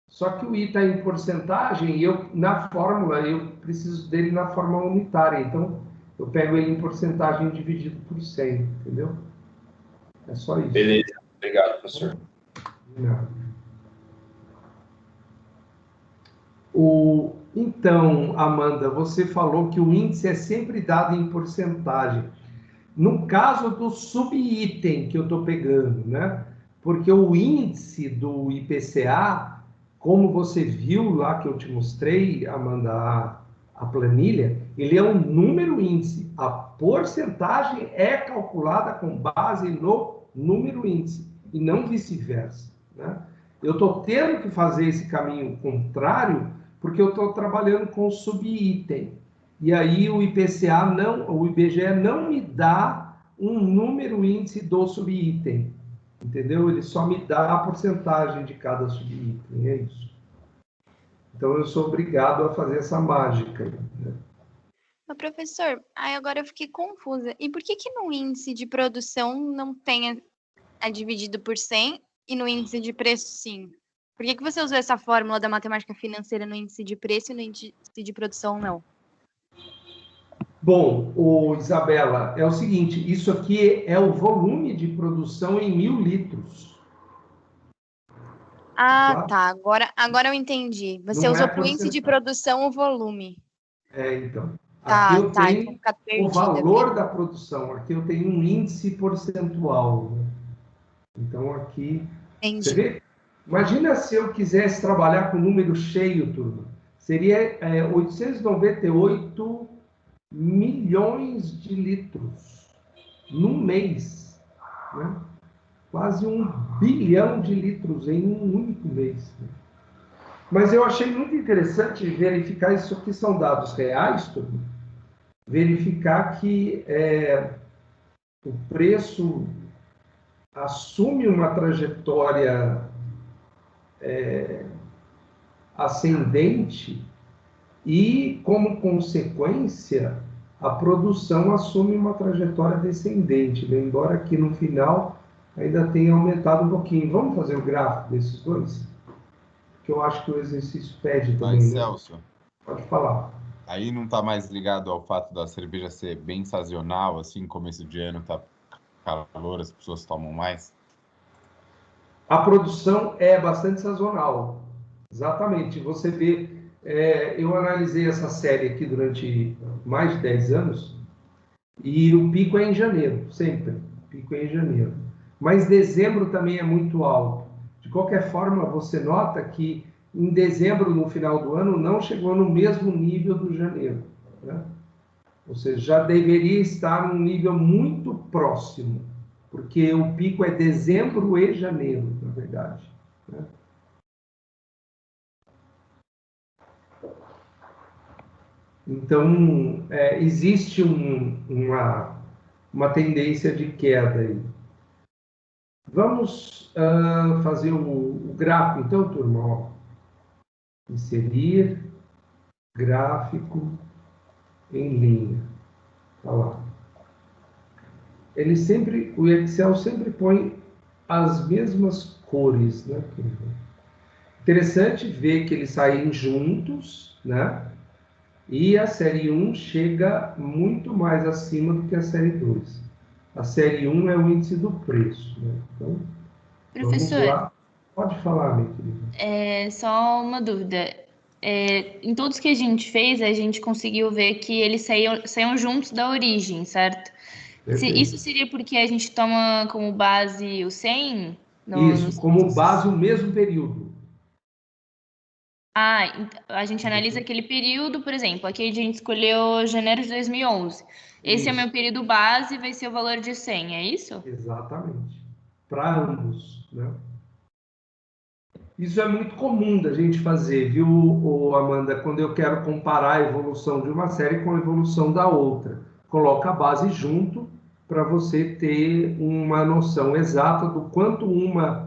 S1: Só que o I está em porcentagem e eu, na fórmula, eu preciso dele na forma unitária. Então, eu pego ele em porcentagem dividido por 100, entendeu? É só isso.
S4: Beleza. Obrigado, professor.
S1: Não. Então, Amanda, você falou que o índice é sempre dado em porcentagem. No caso do subitem que eu estou pegando, né? Porque o índice do IPCA, como você viu lá que eu te mostrei, Amanda, a planilha, ele é um número índice. A porcentagem é calculada com base no número índice e não vice-versa, né? Eu estou tendo que fazer esse caminho contrário porque eu estou trabalhando com subitem. E aí o IPCA não, o IBGE não me dá um número índice do subitem, entendeu? Ele só me dá a porcentagem de cada subitem, é isso. Então eu sou obrigado a fazer essa mágica, né?
S8: Mas, professor, aí agora eu fiquei confusa. E por que no índice de produção não tem a dividido por 100 e no índice de preço sim? Por que você usou essa fórmula da matemática financeira no índice de preço e no índice de produção não?
S1: Bom, Isabela, é o seguinte, isso aqui é o volume de produção em 1000 litros.
S8: Ah, tá. Agora eu entendi. Você
S1: Não
S8: usou
S1: é
S8: para o índice de
S1: porcentagem.
S8: produção o volume.
S1: Então.
S8: Tá,
S1: aqui eu tenho
S8: então fica
S1: o
S8: perdida,
S1: valor da produção. Aqui eu tenho um índice percentual, né? Então aqui...
S8: Entendi.
S1: Você vê? Imagina se eu quisesse trabalhar com número cheio, turma. Seria 898 milhões de litros num mês, né? Quase 1 bilhão de litros em um único mês. Mas eu achei muito interessante verificar, isso aqui são dados reais, turma, verificar que o preço assume uma trajetória ascendente e, como consequência, a produção assume uma trajetória descendente, né? Embora aqui no final ainda tenha aumentado um pouquinho. Vamos fazer o gráfico desses dois? Que eu acho que o exercício pede também,
S5: Mas,
S1: né?
S5: Celso,
S1: pode falar.
S5: Aí não está mais ligado ao fato da cerveja ser bem sazonal, assim, começo de ano tá calor, as pessoas tomam mais?
S1: A produção é bastante sazonal. Exatamente. Você vê, eu analisei essa série aqui durante mais de 10 anos e o pico é em janeiro, sempre. O pico é em janeiro. Mas dezembro também é muito alto. De qualquer forma, você nota que em dezembro, no final do ano, não chegou no mesmo nível do janeiro, né? Ou seja, já deveria estar num nível muito próximo, porque o pico é dezembro e janeiro, na verdade, né? Então, existe uma tendência de queda aí. Vamos fazer o gráfico, então, turma. Ó. Inserir gráfico em linha. Olha lá. O Excel sempre põe as mesmas cores, né? Interessante ver que eles saem juntos, né? E a série 1 chega muito mais acima do que a série 2. A série 1 é o índice do preço, né? Então,
S3: professor,
S1: vamos lá. Pode falar, minha querida.
S3: Só uma dúvida. em todos que a gente fez, a gente conseguiu ver que eles saíam juntos da origem, certo? Isso seria porque a gente toma como base o 100?
S1: Isso, como base o mesmo período.
S3: A gente analisa aquele período, por exemplo, aqui a gente escolheu janeiro de 2011. Esse é o meu período base, vai ser o valor de 100, é isso?
S1: Exatamente. Para ambos, né? Isso é muito comum da gente fazer, viu, Amanda? Quando eu quero comparar a evolução de uma série com a evolução da outra. Coloca a base junto para você ter uma noção exata do quanto uma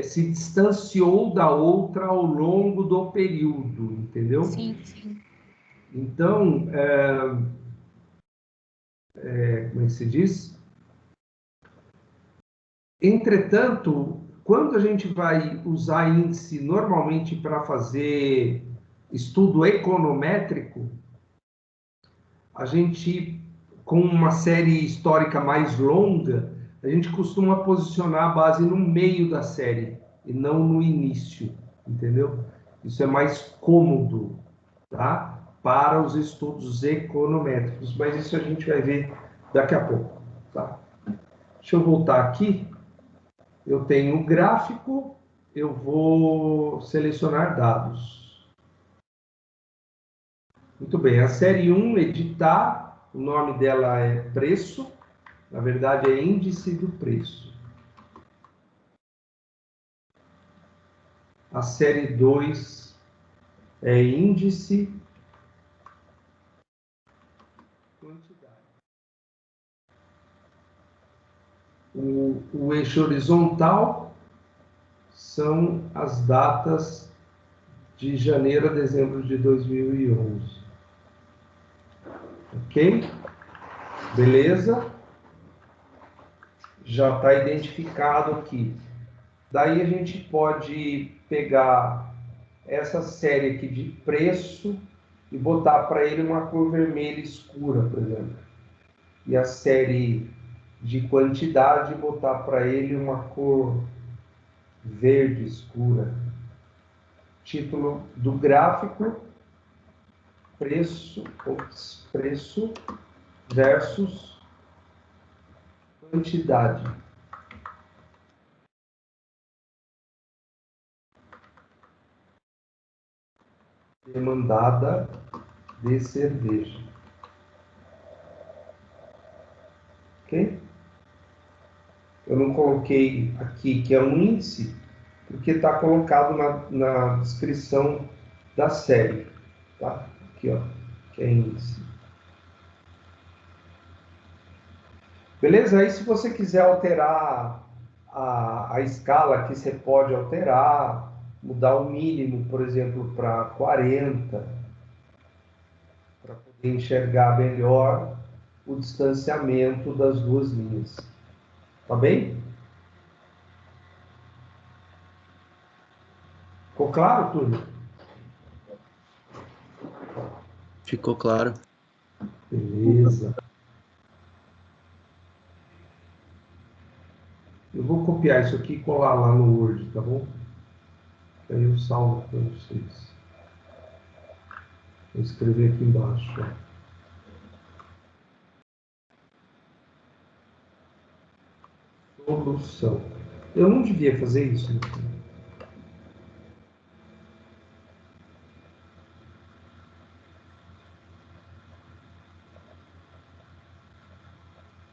S1: se distanciou da outra ao longo do período, entendeu?
S3: Sim, sim.
S1: Então, como é que se diz? Entretanto, quando a gente vai usar índice normalmente para fazer estudo econométrico, a gente, com uma série histórica mais longa, a gente costuma posicionar a base no meio da série e não no início, entendeu? Isso é mais cômodo, tá? Para os estudos econométricos, mas isso a gente vai ver daqui a pouco, tá? Deixa eu voltar aqui. Eu tenho o gráfico, eu vou selecionar dados. Muito bem, a série 1, editar, o nome dela é preço, na verdade é índice do preço. A série 2 é índice quantidade. O eixo horizontal são as datas de janeiro a dezembro de 2011. Ok? Beleza? Já está identificado aqui. Daí a gente pode pegar essa série aqui de preço e botar para ele uma cor vermelha escura, por exemplo. E a série de quantidade, botar para ele uma cor verde escura. Título do gráfico: preço versus quantidade. Demandada de cerveja. Ok? Eu não coloquei aqui que é um índice, porque está colocado na descrição da série. Tá? Aqui, ó, que é índice. Beleza? Aí, se você quiser alterar a escala aqui, você pode alterar, mudar o mínimo, por exemplo, para 40, para poder enxergar melhor o distanciamento das duas linhas. Tá bem? Ficou claro, Túlio?
S6: Ficou claro.
S1: Beleza. Eu vou copiar isso aqui e colar lá no Word, tá bom? Aí eu salvo para vocês. Vou escrever aqui embaixo. Ó. Solução. Eu não devia fazer isso. Né?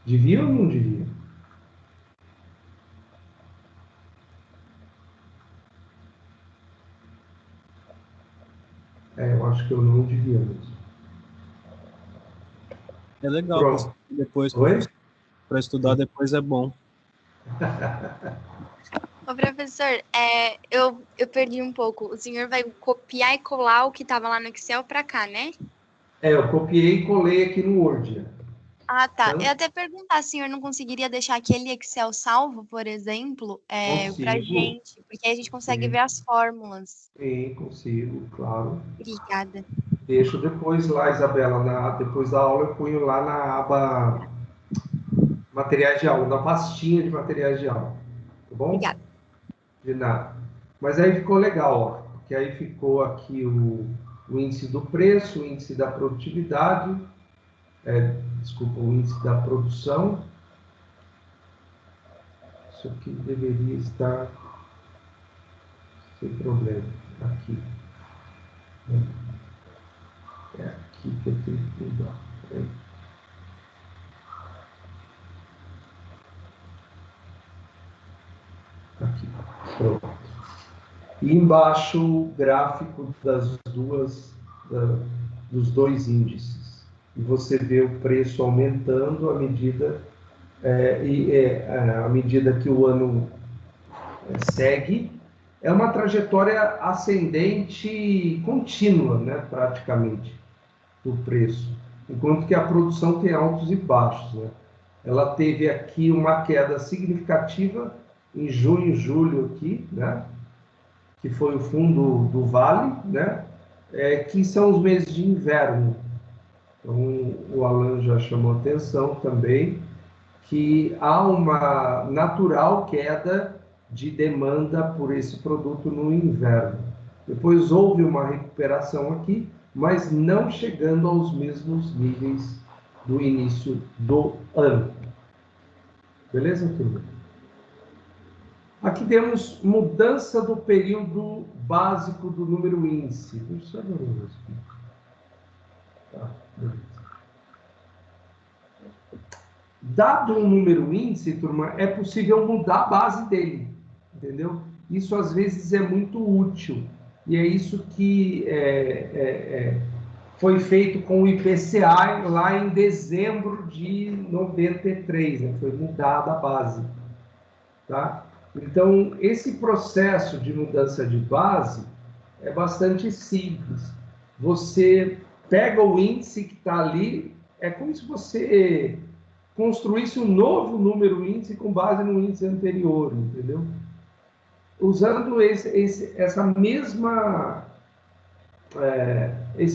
S1: Devia ou não devia? Eu acho que eu não devia mesmo.
S12: É legal, depois para estudar depois é bom.
S8: Ô, professor, eu perdi um pouco. O senhor vai copiar e colar o que estava lá no Excel para cá, né?
S1: Eu copiei e colei aqui no Word.
S8: Ah, tá. Eu ia até perguntar se o senhor não conseguiria deixar aquele Excel salvo, por exemplo, para gente, porque aí a gente consegue ver as fórmulas.
S1: Sim, consigo, claro.
S8: Obrigada.
S1: Deixo depois lá, Isabela, depois da aula eu ponho lá na aba materiais de aula, na pastinha de materiais de aula. Tá bom?
S8: Obrigada.
S1: De nada. Mas aí ficou legal, ó, porque que aí ficou aqui o índice do preço, o índice da produtividade, desculpa, o índice da produção. Isso aqui deveria estar sem problema, aqui. É aqui que eu tenho que mudar. Aqui, pronto. E embaixo o gráfico dos dois índices. E você vê o preço aumentando à medida, à medida que o ano segue. É uma trajetória ascendente contínua, né, praticamente, do preço. Enquanto que a produção tem altos e baixos, né? Ela teve aqui uma queda significativa em junho e julho aqui, né? Que foi o fundo do vale, né? Que são os meses de inverno. Então, o Alan já chamou atenção também que há uma natural queda de demanda por esse produto no inverno. Depois houve uma recuperação aqui, mas não chegando aos mesmos níveis do início do ano. Beleza, turma? Aqui temos mudança do período básico do número índice. Deixa eu ver aqui. Tá, beleza. Dado um número índice, turma, é possível mudar a base dele, entendeu? Isso às vezes é muito útil. E é isso que foi feito com o IPCA lá em dezembro de 93, né? Foi mudada a base, tá? Então, esse processo de mudança de base é bastante simples. Você pega o índice que está ali, é como se você construísse um novo número índice com base no índice anterior, entendeu? Usando esse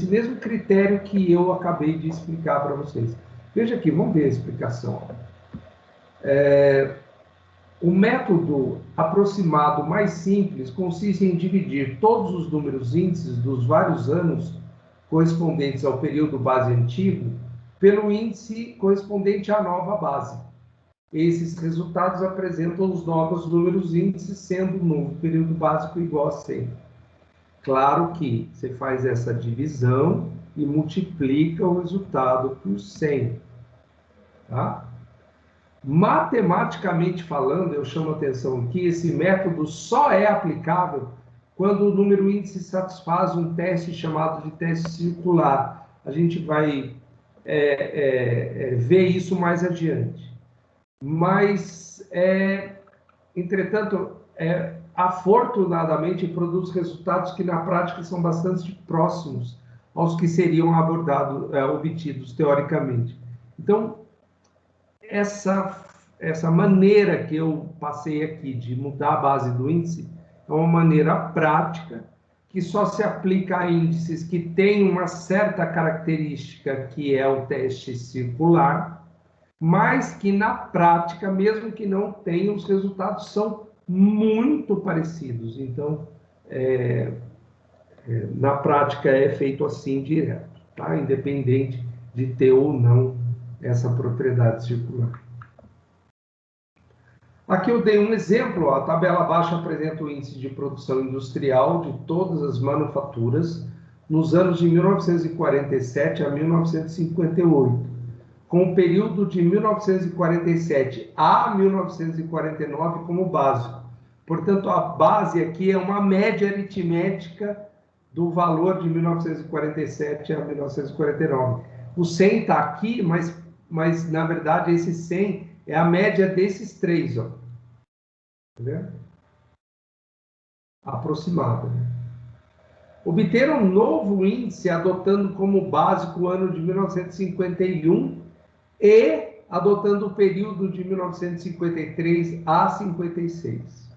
S1: mesmo critério que eu acabei de explicar para vocês. Veja aqui, vamos ver a explicação. O método aproximado mais simples consiste em dividir todos os números índices dos vários anos correspondentes ao período base antigo pelo índice correspondente à nova base. Esses resultados apresentam os novos números índices, sendo o novo período básico igual a 100. Claro que você faz essa divisão e multiplica o resultado por 100. Tá? Matematicamente falando, eu chamo a atenção que esse método só é aplicável quando o número índice satisfaz um teste chamado de teste circular. A gente vai ver isso mais adiante. Mas, entretanto, afortunadamente produz resultados que na prática são bastante próximos aos que seriam obtidos teoricamente. Então, essa maneira que eu passei aqui de mudar a base do índice é uma maneira prática que só se aplica a índices que têm uma certa característica, que é o teste circular, mas que na prática, mesmo que não tenham, os resultados são muito parecidos. Então, na prática é feito assim direto, tá? Independente de ter ou não essa propriedade circular. Aqui eu dei um exemplo, a tabela abaixo apresenta o índice de produção industrial de todas as manufaturas nos anos de 1947 a 1958, com o período de 1947 a 1949 como básico. Portanto, a base aqui é uma média aritmética do valor de 1947 a 1949. O 100 está aqui, mas na verdade esse 100 é a média desses três, ó. Tá vendo? Aproximada. Né? Obter um novo índice adotando como básico o ano de 1951 e adotando o período de 1953 a 56.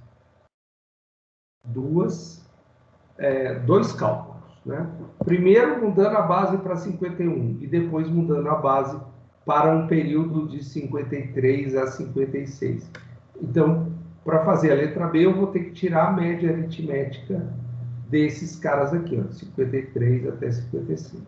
S1: Dois cálculos. Né? Primeiro, mudando a base para 51 e depois mudando a base para um período de 53 a 56. Então, para fazer a letra B, eu vou ter que tirar a média aritmética desses caras aqui, ó, 53 até 56.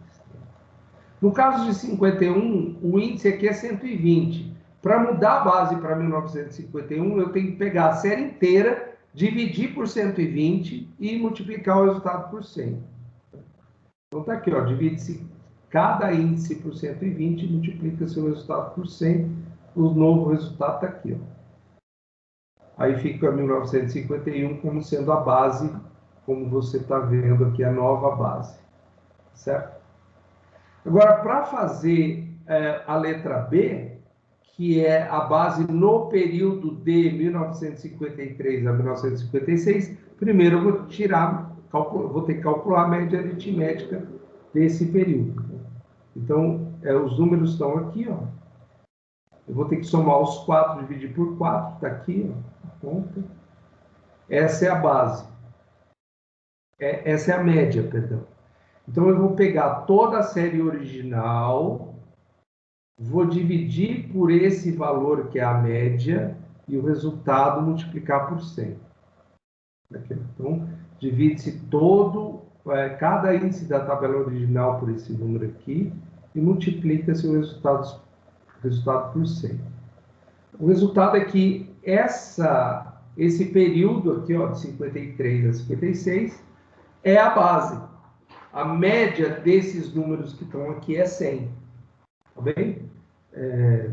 S1: No caso de 51, o índice aqui é 120. Para mudar a base para 1951, eu tenho que pegar a série inteira, dividir por 120 e multiplicar o resultado por 100. Então tá aqui, ó, divide-se cada índice por 120 e multiplica seu resultado por 100. O novo resultado está aqui, ó. Aí fica 1951 como sendo a base, como você está vendo aqui, a nova base. Certo? Agora, para fazer a letra B, que é a base no período de 1953 a 1956, primeiro eu vou ter que calcular a média aritmética desse período. Então, os números estão aqui, ó. Eu vou ter que somar os 4, dividir por 4, está aqui, ó, a conta. Essa é a base. Essa é a média, perdão. Então, eu vou pegar toda a série original, vou dividir por esse valor, que é a média, e o resultado multiplicar por 100. Aqui, então, divide-se cada índice da tabela original por esse número aqui, e multiplica-se o resultado por 100. O resultado é que esse período aqui, ó, de 53 a 56, é a base. A média desses números que estão aqui é 100. Tá bem?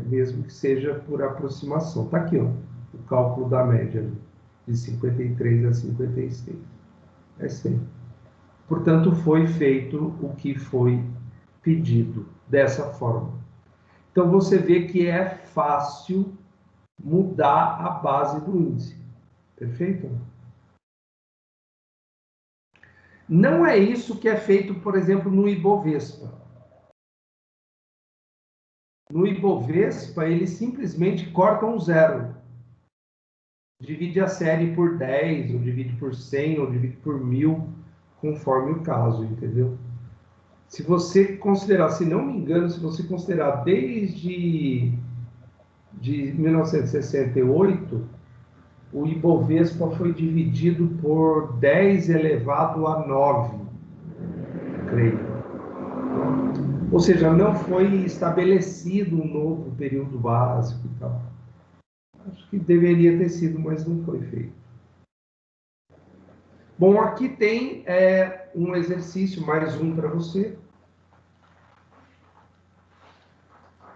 S1: Mesmo que seja por aproximação. Está aqui, ó, o cálculo da média de 53 a 56. É 100. Portanto, foi feito o que foi pedido dessa forma. Então, você vê que é fácil mudar a base do índice. Perfeito? Não é isso que é feito, por exemplo, no Ibovespa. No Ibovespa, eles simplesmente cortam 0. Divide a série por 10, ou divide por 100, ou divide por 1000, conforme o caso, entendeu? Se você considerar, se não me engano, se você considerar desde 1968, o Ibovespa foi dividido por 10 elevado a 9, creio. Ou seja, não foi estabelecido um novo período básico e tal. Acho que deveria ter sido, mas não foi feito. Bom, aqui tem um exercício, mais um para você.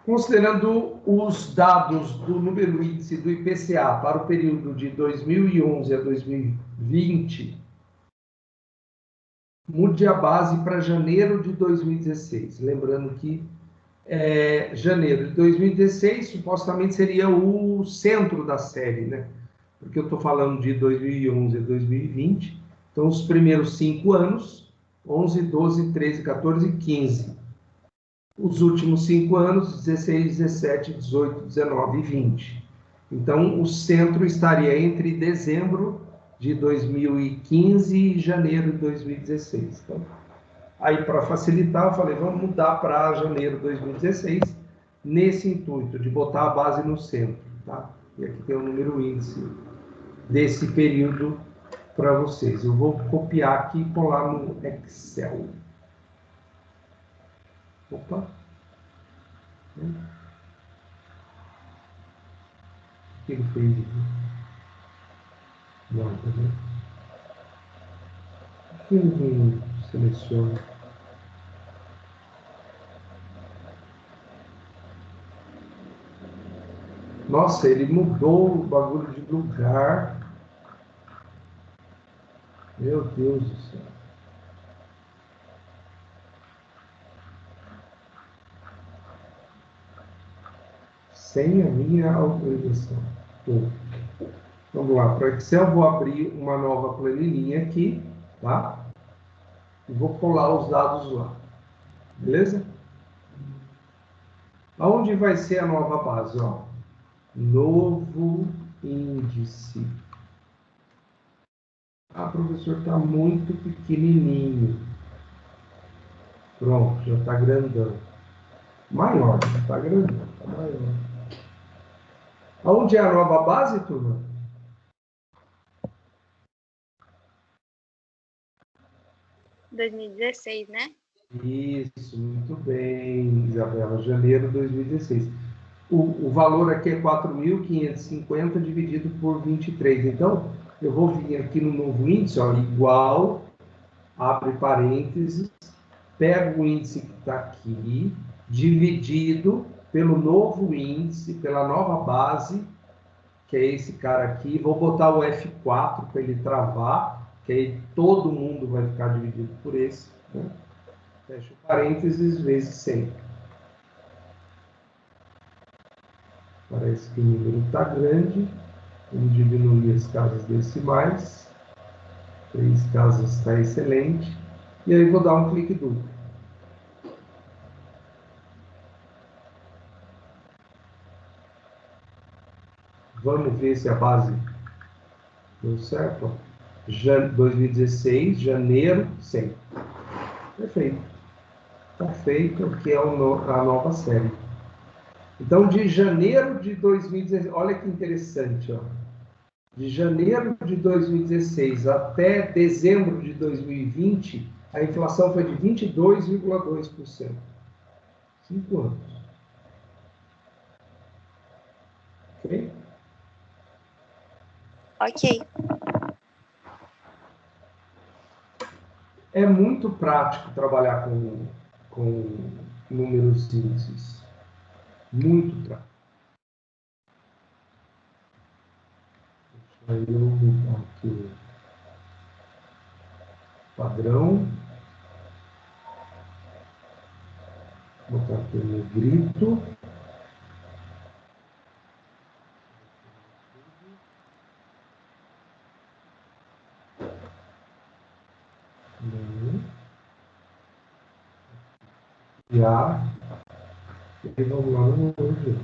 S1: Considerando os dados do número índice do IPCA para o período de 2011 a 2020, mude a base para janeiro de 2016. Lembrando que janeiro de 2016 supostamente seria o centro da série, né? Porque eu estou falando de 2011 a 2020. Então, os primeiros 5 anos, 11, 12, 13, 14 e 15. Os últimos 5 anos, 16, 17, 18, 19 e 20. Então, o centro estaria entre dezembro de 2015 e janeiro de 2016. Então, aí, para facilitar, eu falei, vamos mudar para janeiro de 2016, nesse intuito de botar a base no centro. Tá? E aqui tem o número índice desse período para vocês. Eu vou copiar aqui e colar no Excel. Opa. O que ele fez aqui? Não, tá vendo? Por que ninguém seleciona? Nossa, ele mudou o bagulho de lugar. Meu Deus do céu. Sem a minha autorização. Bom, vamos lá, para o Excel, vou abrir uma nova planilhinha aqui, tá? E vou colar os dados lá. Beleza? Aonde vai ser a nova base? Ó, novo índice. Ah, professor, está muito pequenininho. Pronto, já está grandão. Maior, já está grandão, está maior. Aonde é a nova base, turma?
S8: 2016, né?
S1: Isso, muito bem, Isabela. Janeiro de 2016. O valor aqui é 4.550 dividido por 23. Então, eu vou vir aqui no novo índice, ó, igual, abre parênteses, pego o índice que está aqui, dividido pelo novo índice, pela nova base, que é esse cara aqui. Vou botar o F4 para ele travar, que aí todo mundo vai ficar dividido por esse, né? Fecha o parênteses vezes 100. Parece que o número está grande. Vamos diminuir as casas decimais. 3 casas está excelente. E aí vou dar um clique duplo. Vamos ver se a base deu certo. 2016, janeiro, 100. Perfeito. Está feito, que é a nova série. Então, de janeiro de 2016, olha que interessante, ó. De janeiro de 2016 até dezembro de 2020, a inflação foi de 22,2%. 5 anos. Ok?
S2: Ok.
S1: É muito prático trabalhar com números índices. Muito prático. Aí eu vou botar aqui o padrão. Vou botar aqui o negrito. Já. E vamos lá no hoje.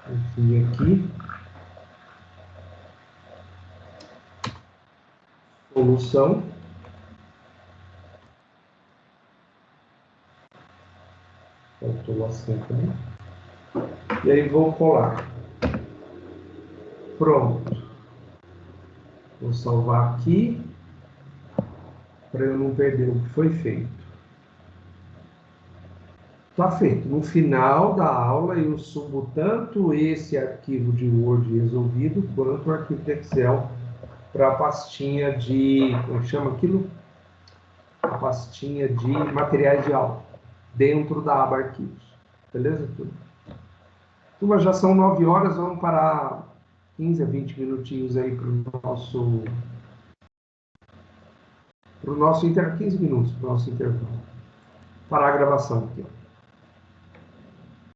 S1: Aqui. Solução. Faltou o acento, né? E aí vou colar. Pronto. Vou salvar aqui para eu não perder o que foi feito. Está feito. No final da aula, eu subo tanto esse arquivo de Word resolvido, quanto o arquivo de Excel para a pastinha de... como chama aquilo? A pastinha de materiais de aula, dentro da aba Arquivos. Beleza, turma? Turma, já são 9 horas, vamos parar 15 a 20 minutinhos aí para o nosso intervalo. 15 minutos para o nosso intervalo. Parar a gravação aqui, ó.